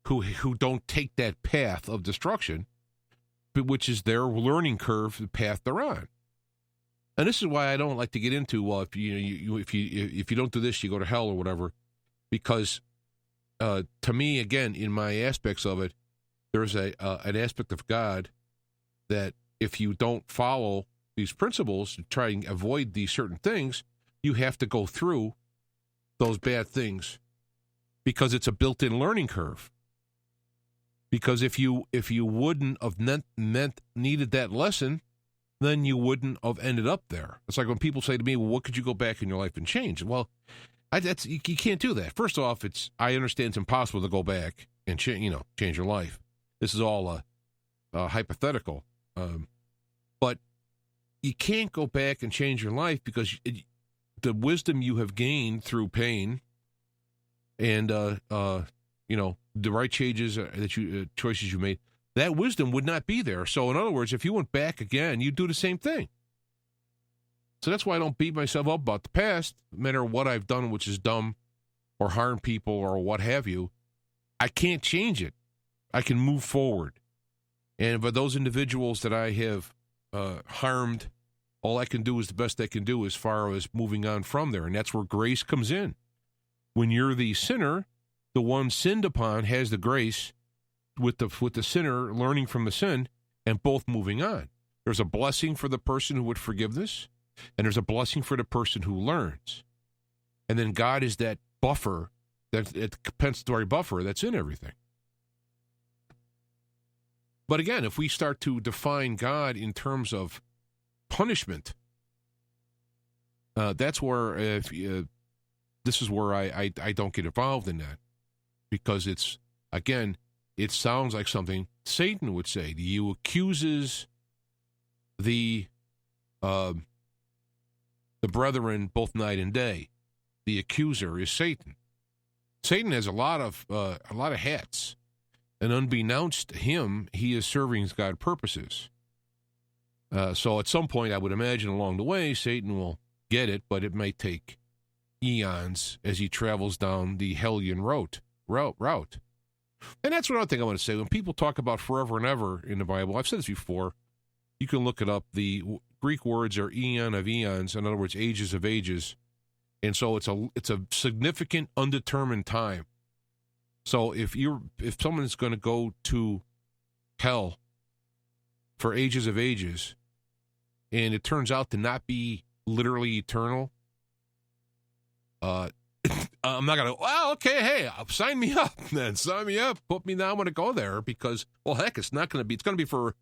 who don't take that path of destruction, which is their learning curve, the path they're on. And this is why I don't like to get into, if you don't do this, you go to hell or whatever, because to me, again, in my aspects of it, there's an aspect of God that if you don't follow these principles, try and avoid these certain things, you have to go through those bad things because it's a built-in learning curve. Because if you wouldn't have needed that lesson, then you wouldn't have ended up there. It's like when people say to me, well, what could you go back in your life and change? Well, you can't do that. First off, I understand it's impossible to go back and change your life. This is all hypothetical. But you can't go back and change your life because the wisdom you have gained through pain and the right changes choices you made, that wisdom would not be there. So in other words, if you went back again, you'd do the same thing. So that's why I don't beat myself up about the past, no matter what I've done, which is dumb or harm people or what have you. I can't change it. I can move forward. And for those individuals that I have harmed, all I can do is the best I can do as far as moving on from there. And that's where grace comes in. When you're the sinner, the one sinned upon has the grace with the sinner learning from the sin and both moving on. There's a blessing for the person who would forgive this, and there's a blessing for the person who learns. And then God is that buffer, that compensatory buffer that's in everything. But again, if we start to define God in terms of punishment, that's where this is where I don't get involved in that, because it's, again, it sounds like something Satan would say. He accuses the brethren both night and day. The accuser is Satan. Satan has a lot of hats, and unbeknownst to him, he is serving God's purposes. So at some point, I would imagine along the way, Satan will get it, but it may take eons as he travels down the Hellion route. And that's one other thing I want to say. When people talk about forever and ever in the Bible, I've said this before, you can look it up. The Greek words are eon of eons, in other words, ages of ages. And so it's a significant undetermined time. So if someone's going to go to hell for ages of ages, and it turns out to not be literally eternal, I'm not going to, well, okay, hey, sign me up then. Sign me up. Put me down. I want to go there because, well, heck, it's going to be for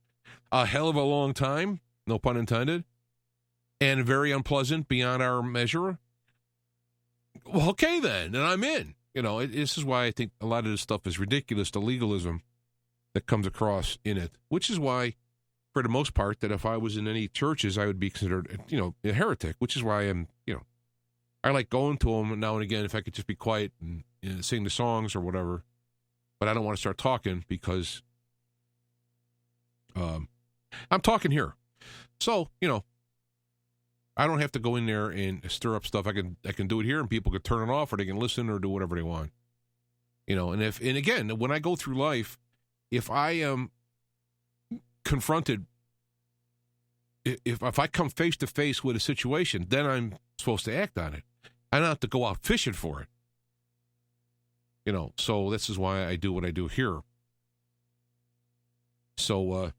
a hell of a long time, no pun intended, and very unpleasant beyond our measure. Well, okay, then I'm in. This is why I think a lot of this stuff is ridiculous, the legalism that comes across in it, which is why, for the most part, that if I was in any churches, I would be considered, a heretic, which is why I like going to them now and again if I could just be quiet and sing the songs or whatever. But I don't want to start talking because I'm talking here. So, I don't have to go in there and stir up stuff. I can do it here, and people can turn it off, or they can listen or do whatever they want. And again, when I go through life, if I am confronted, if I come face to face with a situation, then I'm supposed to act on it. I don't have to go out fishing for it. So this is why I do what I do here. So let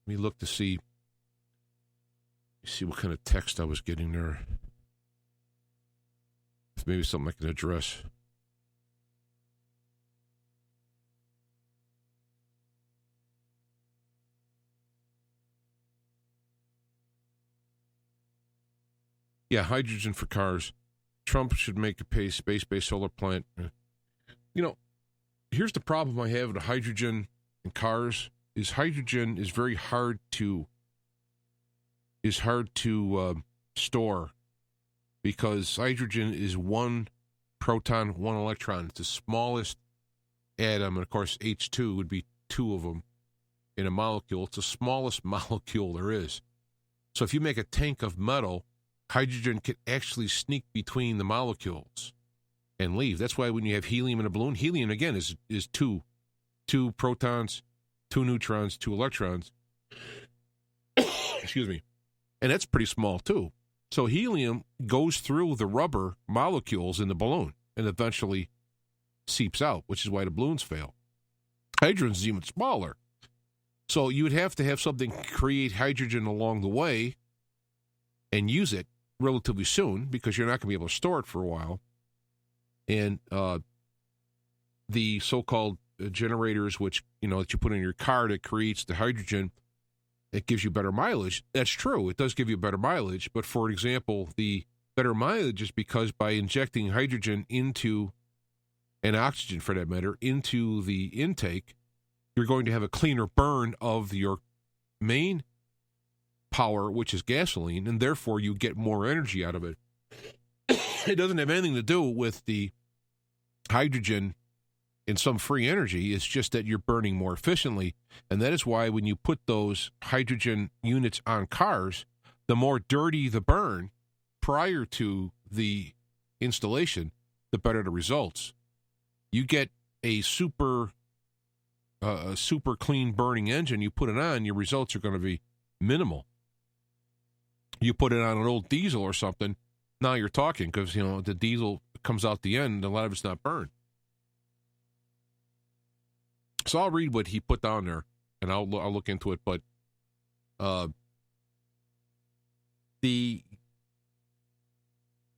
me look to see what kind of text I was getting there. If maybe something I can address. Yeah, hydrogen for cars. Trump should make a space-based solar plant. Here's the problem I have with hydrogen in cars is hydrogen is very hard to store because hydrogen is one proton, one electron. It's the smallest atom, and of course H2 would be two of them in a molecule. It's the smallest molecule there is. So if you make a tank of metal, hydrogen can actually sneak between the molecules and leave. That's why when you have helium in a balloon, helium, again, is two protons, two neutrons, two electrons. Excuse me. And that's pretty small, too. So helium goes through the rubber molecules in the balloon and eventually seeps out, which is why the balloons fail. Hydrogen is even smaller. So you would have to have something create hydrogen along the way and use it relatively soon because you're not going to be able to store it for a while. And the so-called generators, which, that you put in your car that creates the hydrogen, it gives you better mileage. That's true. It does give you better mileage. But, for example, the better mileage is because by injecting hydrogen into, and oxygen for that matter, into the intake, you're going to have a cleaner burn of your main power, which is gasoline, and therefore you get more energy out of it. It doesn't have anything to do with the hydrogen in some free energy. It's just that you're burning more efficiently. And that is why when you put those hydrogen units on cars, the more dirty the burn prior to the installation, the better the results. You get a super clean burning engine, you put it on, your results are going to be minimal. You put it on an old diesel or something, now you're talking because, the diesel comes out the end, and a lot of it's not burned. So I'll read what he put down there, and I'll look into it. But right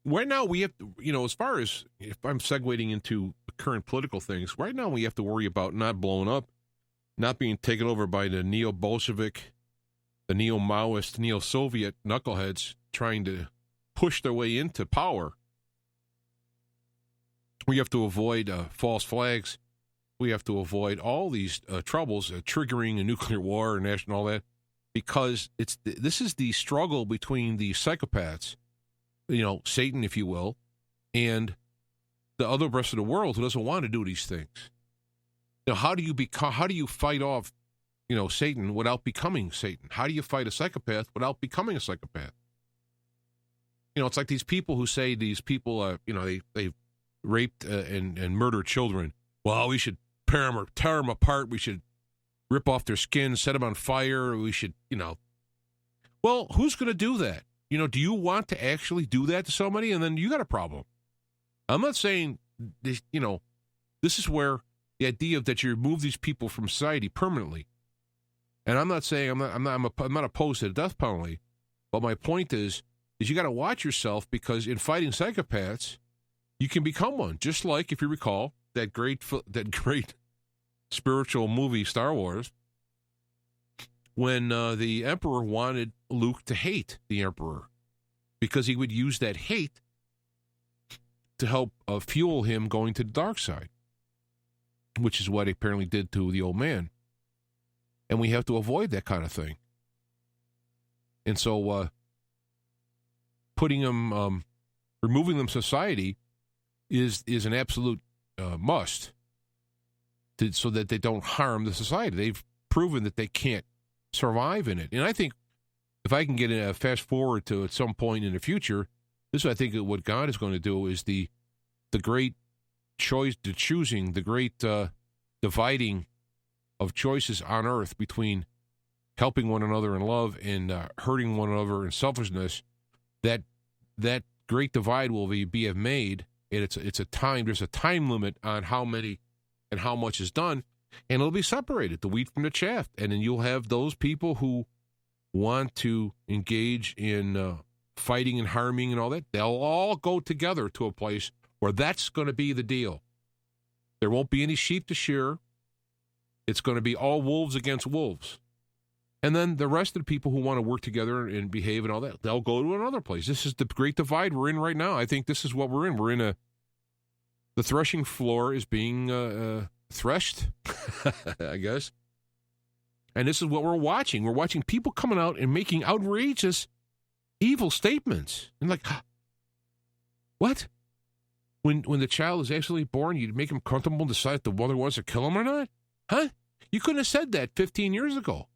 now we have to, as far as if I'm segueing into current political things, right now we have to worry about not blowing up, not being taken over by the neo-Bolshevik, the neo-Maoist, neo-Soviet knuckleheads trying to push their way into power. We have to avoid false flags. We have to avoid all these troubles, triggering a nuclear war and all that, because this is the struggle between the psychopaths, Satan, if you will, and the other rest of the world who doesn't want to do these things. How do you fight off, Satan without becoming Satan? How do you fight a psychopath without becoming a psychopath? It's like these people who say these people, they raped and murdered children. Well, we should tear them apart. We should rip off their skin, set them on fire. We should, Well, who's going to do that? Do you want to actually do that to somebody? And then you got a problem. I'm not saying, this is where the idea of that you remove these people from society permanently. And I'm not saying I'm not opposed to the death penalty, but my point is you got to watch yourself, because in fighting psychopaths, you can become one. Just like, if you recall, that great spiritual movie Star Wars, when the Emperor wanted Luke to hate the Emperor, because he would use that hate to help fuel him going to the dark side, which is what he apparently did to the old man. And we have to avoid that kind of thing. And so putting them, removing them from society is an absolute must, so that they don't harm the society. They've proven that they can't survive in it. And I think if I can get a fast forward to at some point in the future, this is, I think, what God is going to do is the great choice, the choosing, the great dividing of choices on earth between helping one another in love and hurting one another in selfishness. That great divide will be made, and it's a time. There's a time limit on how many and how much is done, and it'll be separated, the wheat from the chaff. And then you'll have those people who want to engage in fighting and harming and all that. They'll all go together to a place where that's going to be the deal. There won't be any sheep to shear. It's going to be all wolves against wolves. And then the rest of the people who want to work together and behave and all that, they'll go to another place. This is the great divide we're in right now. I think this is what we're in. We're in the threshing floor is being threshed, I guess. And this is what we're watching. We're watching people coming out and making outrageous, evil statements. And like, what? When the child is actually born, you make him comfortable and decide if the mother wants to kill him or not? Huh? You couldn't have said that 15 years ago.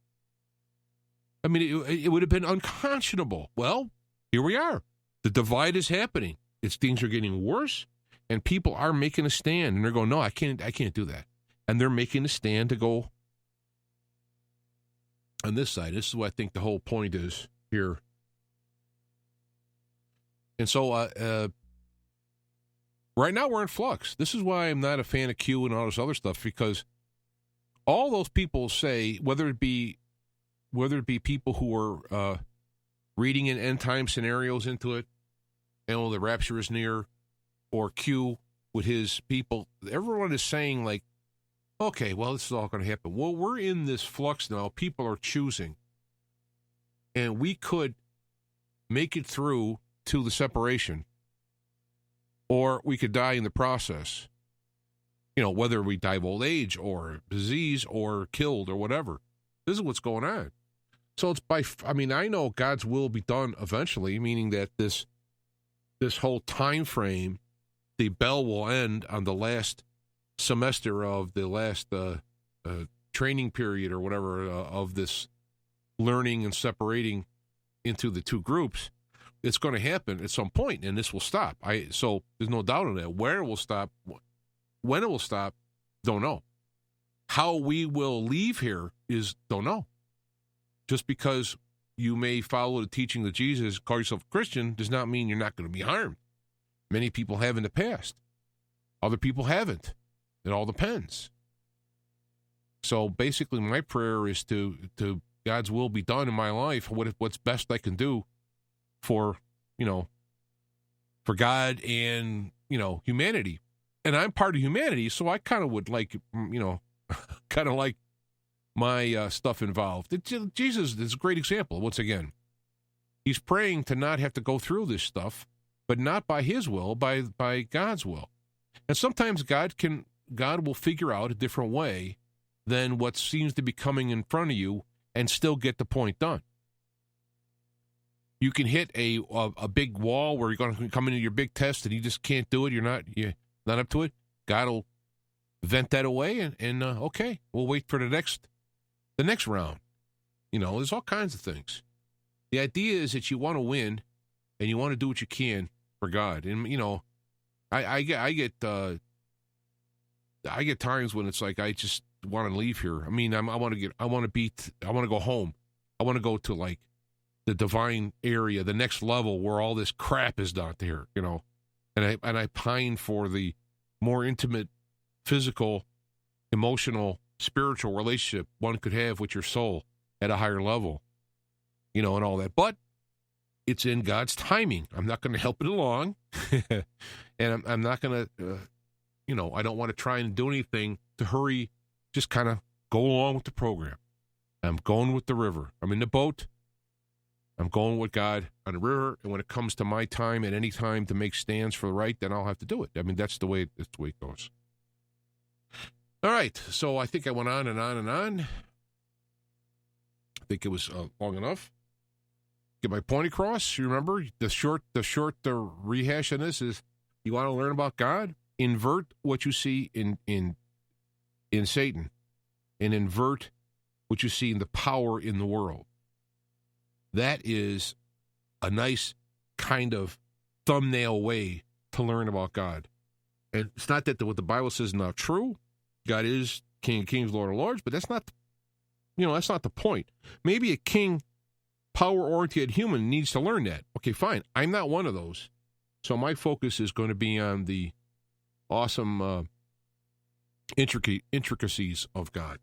I mean, it would have been unconscionable. Well, here we are. The divide is happening. Things are getting worse, and people are making a stand, and they're going, no, I can't do that. And they're making a stand to go on this side. This is what I think the whole point is here. And so right now we're in flux. This is why I'm not a fan of Q and all this other stuff, because all those people say, whether it be people who are reading in end time scenarios into it, the rapture is near, or Q with his people, everyone is saying like, okay, well, this is all going to happen. Well, we're in this flux now. People are choosing, and we could make it through to the separation, or we could die in the process. Whether we die of old age or disease or killed or whatever. This is what's going on. So I know God's will be done eventually, meaning that this whole time frame, the bell will end on the last semester of the last training period or whatever of this learning and separating into the two groups. It's going to happen at some point, and this will stop. So there's no doubt on that. Where it will stop, when it will stop, don't know. How we will leave here don't know. Just because you may follow the teaching of Jesus, call yourself a Christian, does not mean you're not going to be harmed. Many people have in the past. Other people haven't. It all depends. So basically my prayer is to God's will be done in my life, what's best I can do for God and, humanity. And I'm part of humanity, so I kind of would like, kind of like my stuff involved. Jesus is a great example, once again. He's praying to not have to go through this stuff, but not by his will, by God's will. And sometimes God will figure out a different way than what seems to be coming in front of you and still get the point done. You can hit a big wall where you're going to come into your big test and you just can't do it. You're not up to it. God will vent that away and okay, we'll wait for the next round. There's all kinds of things. The idea is that you want to win and you want to do what you can for God. And, you know, I get times when it's like I just want to leave here. I mean, I want to go home. I want to go to like the divine area, the next level where all this crap is not there, you know. And I pine for the more intimate, physical, emotional, spiritual relationship one could have with your soul at a higher level, you know, and all that. But it's in God's timing. I'm not going to help it along, and I'm not going to, you know, I don't want to try and do anything to hurry. Just kind of go along with the program. I'm going with the river. I'm in the boat. I'm going with God on the river, and when it comes to my time at any time to make stands for the right, then I'll have to do it. I mean, that's the way it goes. All right, so I think I went on and on and on. I think it was long enough. Get my point across. You remember the short rehash on this is: you want to learn about God? Invert what you see in Satan, and invert what you see in the power in the world. That is a nice kind of thumbnail way to learn about God. And it's not that what the Bible says is not true. God is King of Kings, Lord of Lords, but that's not, you know, that's not the point. Maybe a king, power-oriented human needs to learn that. Okay, fine. I'm not one of those. So my focus is going to be on the awesome intricacies of God.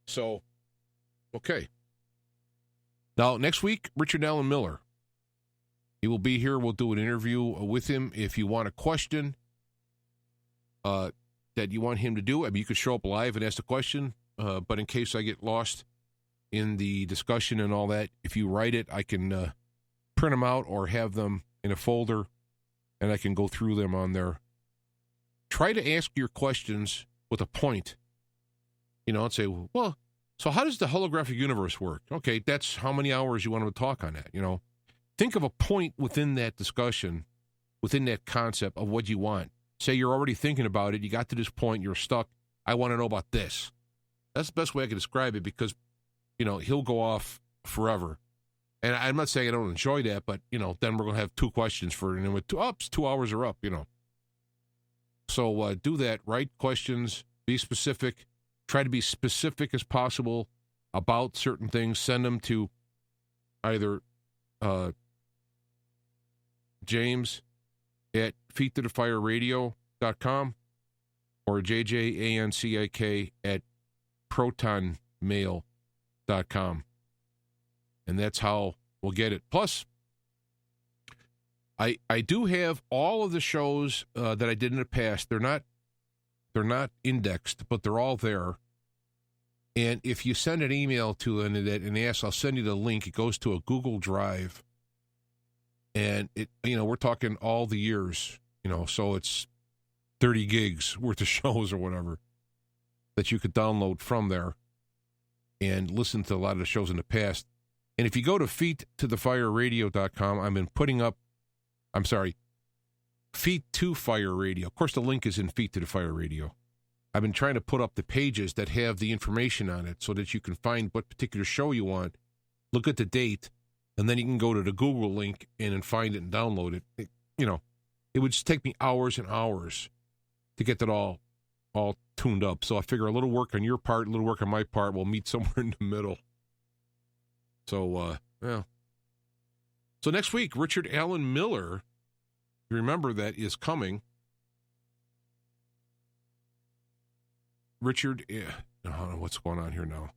So, okay. Now, next week, Richard Allen Miller. He will be here. We'll do an interview with him. If you want a question that you want him to do, I mean, you could show up live and ask the question, but in case I get lost in the discussion and all that, if you write it, I can print them out or have them in a folder, and I can go through them on there. Try to ask your questions with a point, you know, and say, well, so how does the holographic universe work? Okay, that's how many hours you want to talk on that, you know. Think of a point within that discussion, within that concept of what you want. Say you're already thinking about it, you got to this point, you're stuck, I want to know about this. That's the best way I can describe it because, you know, he'll go off forever. And I'm not saying I don't enjoy that, but, you know, then we're going to have two questions for it, and then with 2 hours are up, you know. So do that, write questions, be specific. Try to be specific as possible about certain things. Send them to either James at feettothefireradio.com or JJANCIK at protonmail.com. And that's how we'll get it. Plus, I do have all of the shows that I did in the past. They're not indexed, but they're all there. And if you send an email to and ask, I'll send you the link. It goes to a Google Drive. And it, you know, we're talking all the years, you know, so it's 30 gigs worth of shows or whatever that you could download from there and listen to a lot of the shows in the past. And if you go to feettothefireradio.com, I've been putting up, Feet to Fire Radio. Of course, the link is in Feet to the Fire Radio. I've been trying to put up the pages that have the information on it so that you can find what particular show you want, look at the date, and then you can go to the Google link and find it and download it. You know, it would just take me hours and hours to get that all tuned up. So I figure a little work on your part, a little work on my part, we'll meet somewhere in the middle. So, yeah. So next week, Richard Allen Miller, you remember that, is coming. Richard, I don't know what's going on here now.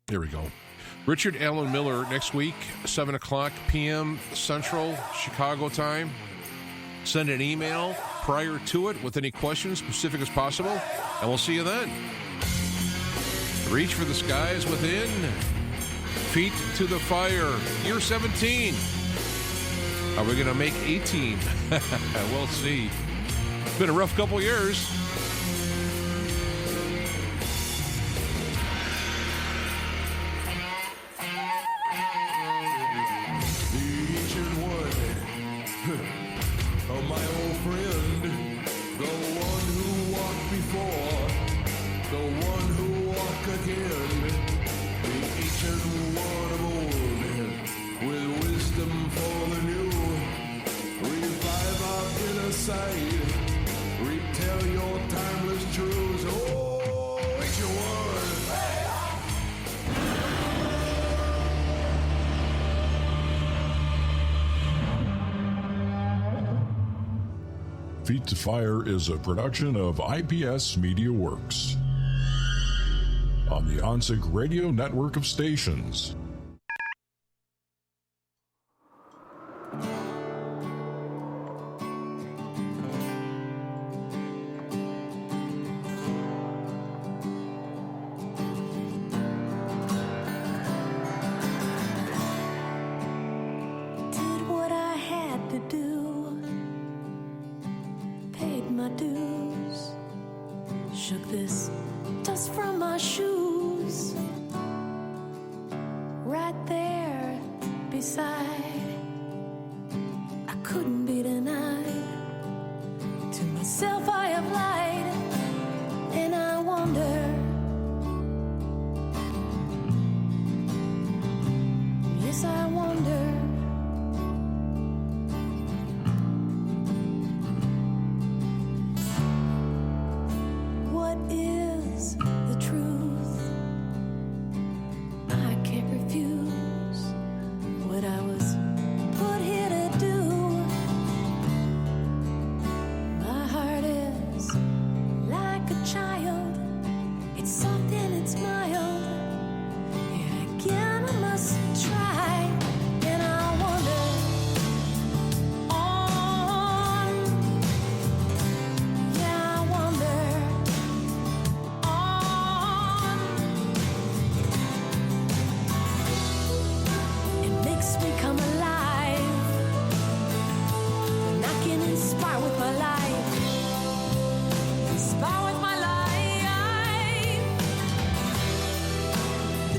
There we go. Richard Allen Miller next week, 7 o'clock p.m. Central, Chicago time. Send an email prior to it with any questions, specific as possible, and we'll see you then. Reach for the skies within. Feet to the fire. Year 17. Are we going to make 18? We'll see. It's been a rough couple years. The ancient one, oh my old friend, the one who walked before, the one who walked again, the ancient one. inside. Retell your timeless truths. Oh, it's your word. Feet to Fire is a production of IPS Media Works on the OnSig Radio network of stations.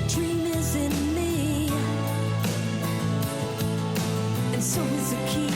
dream is in me, and so is the key.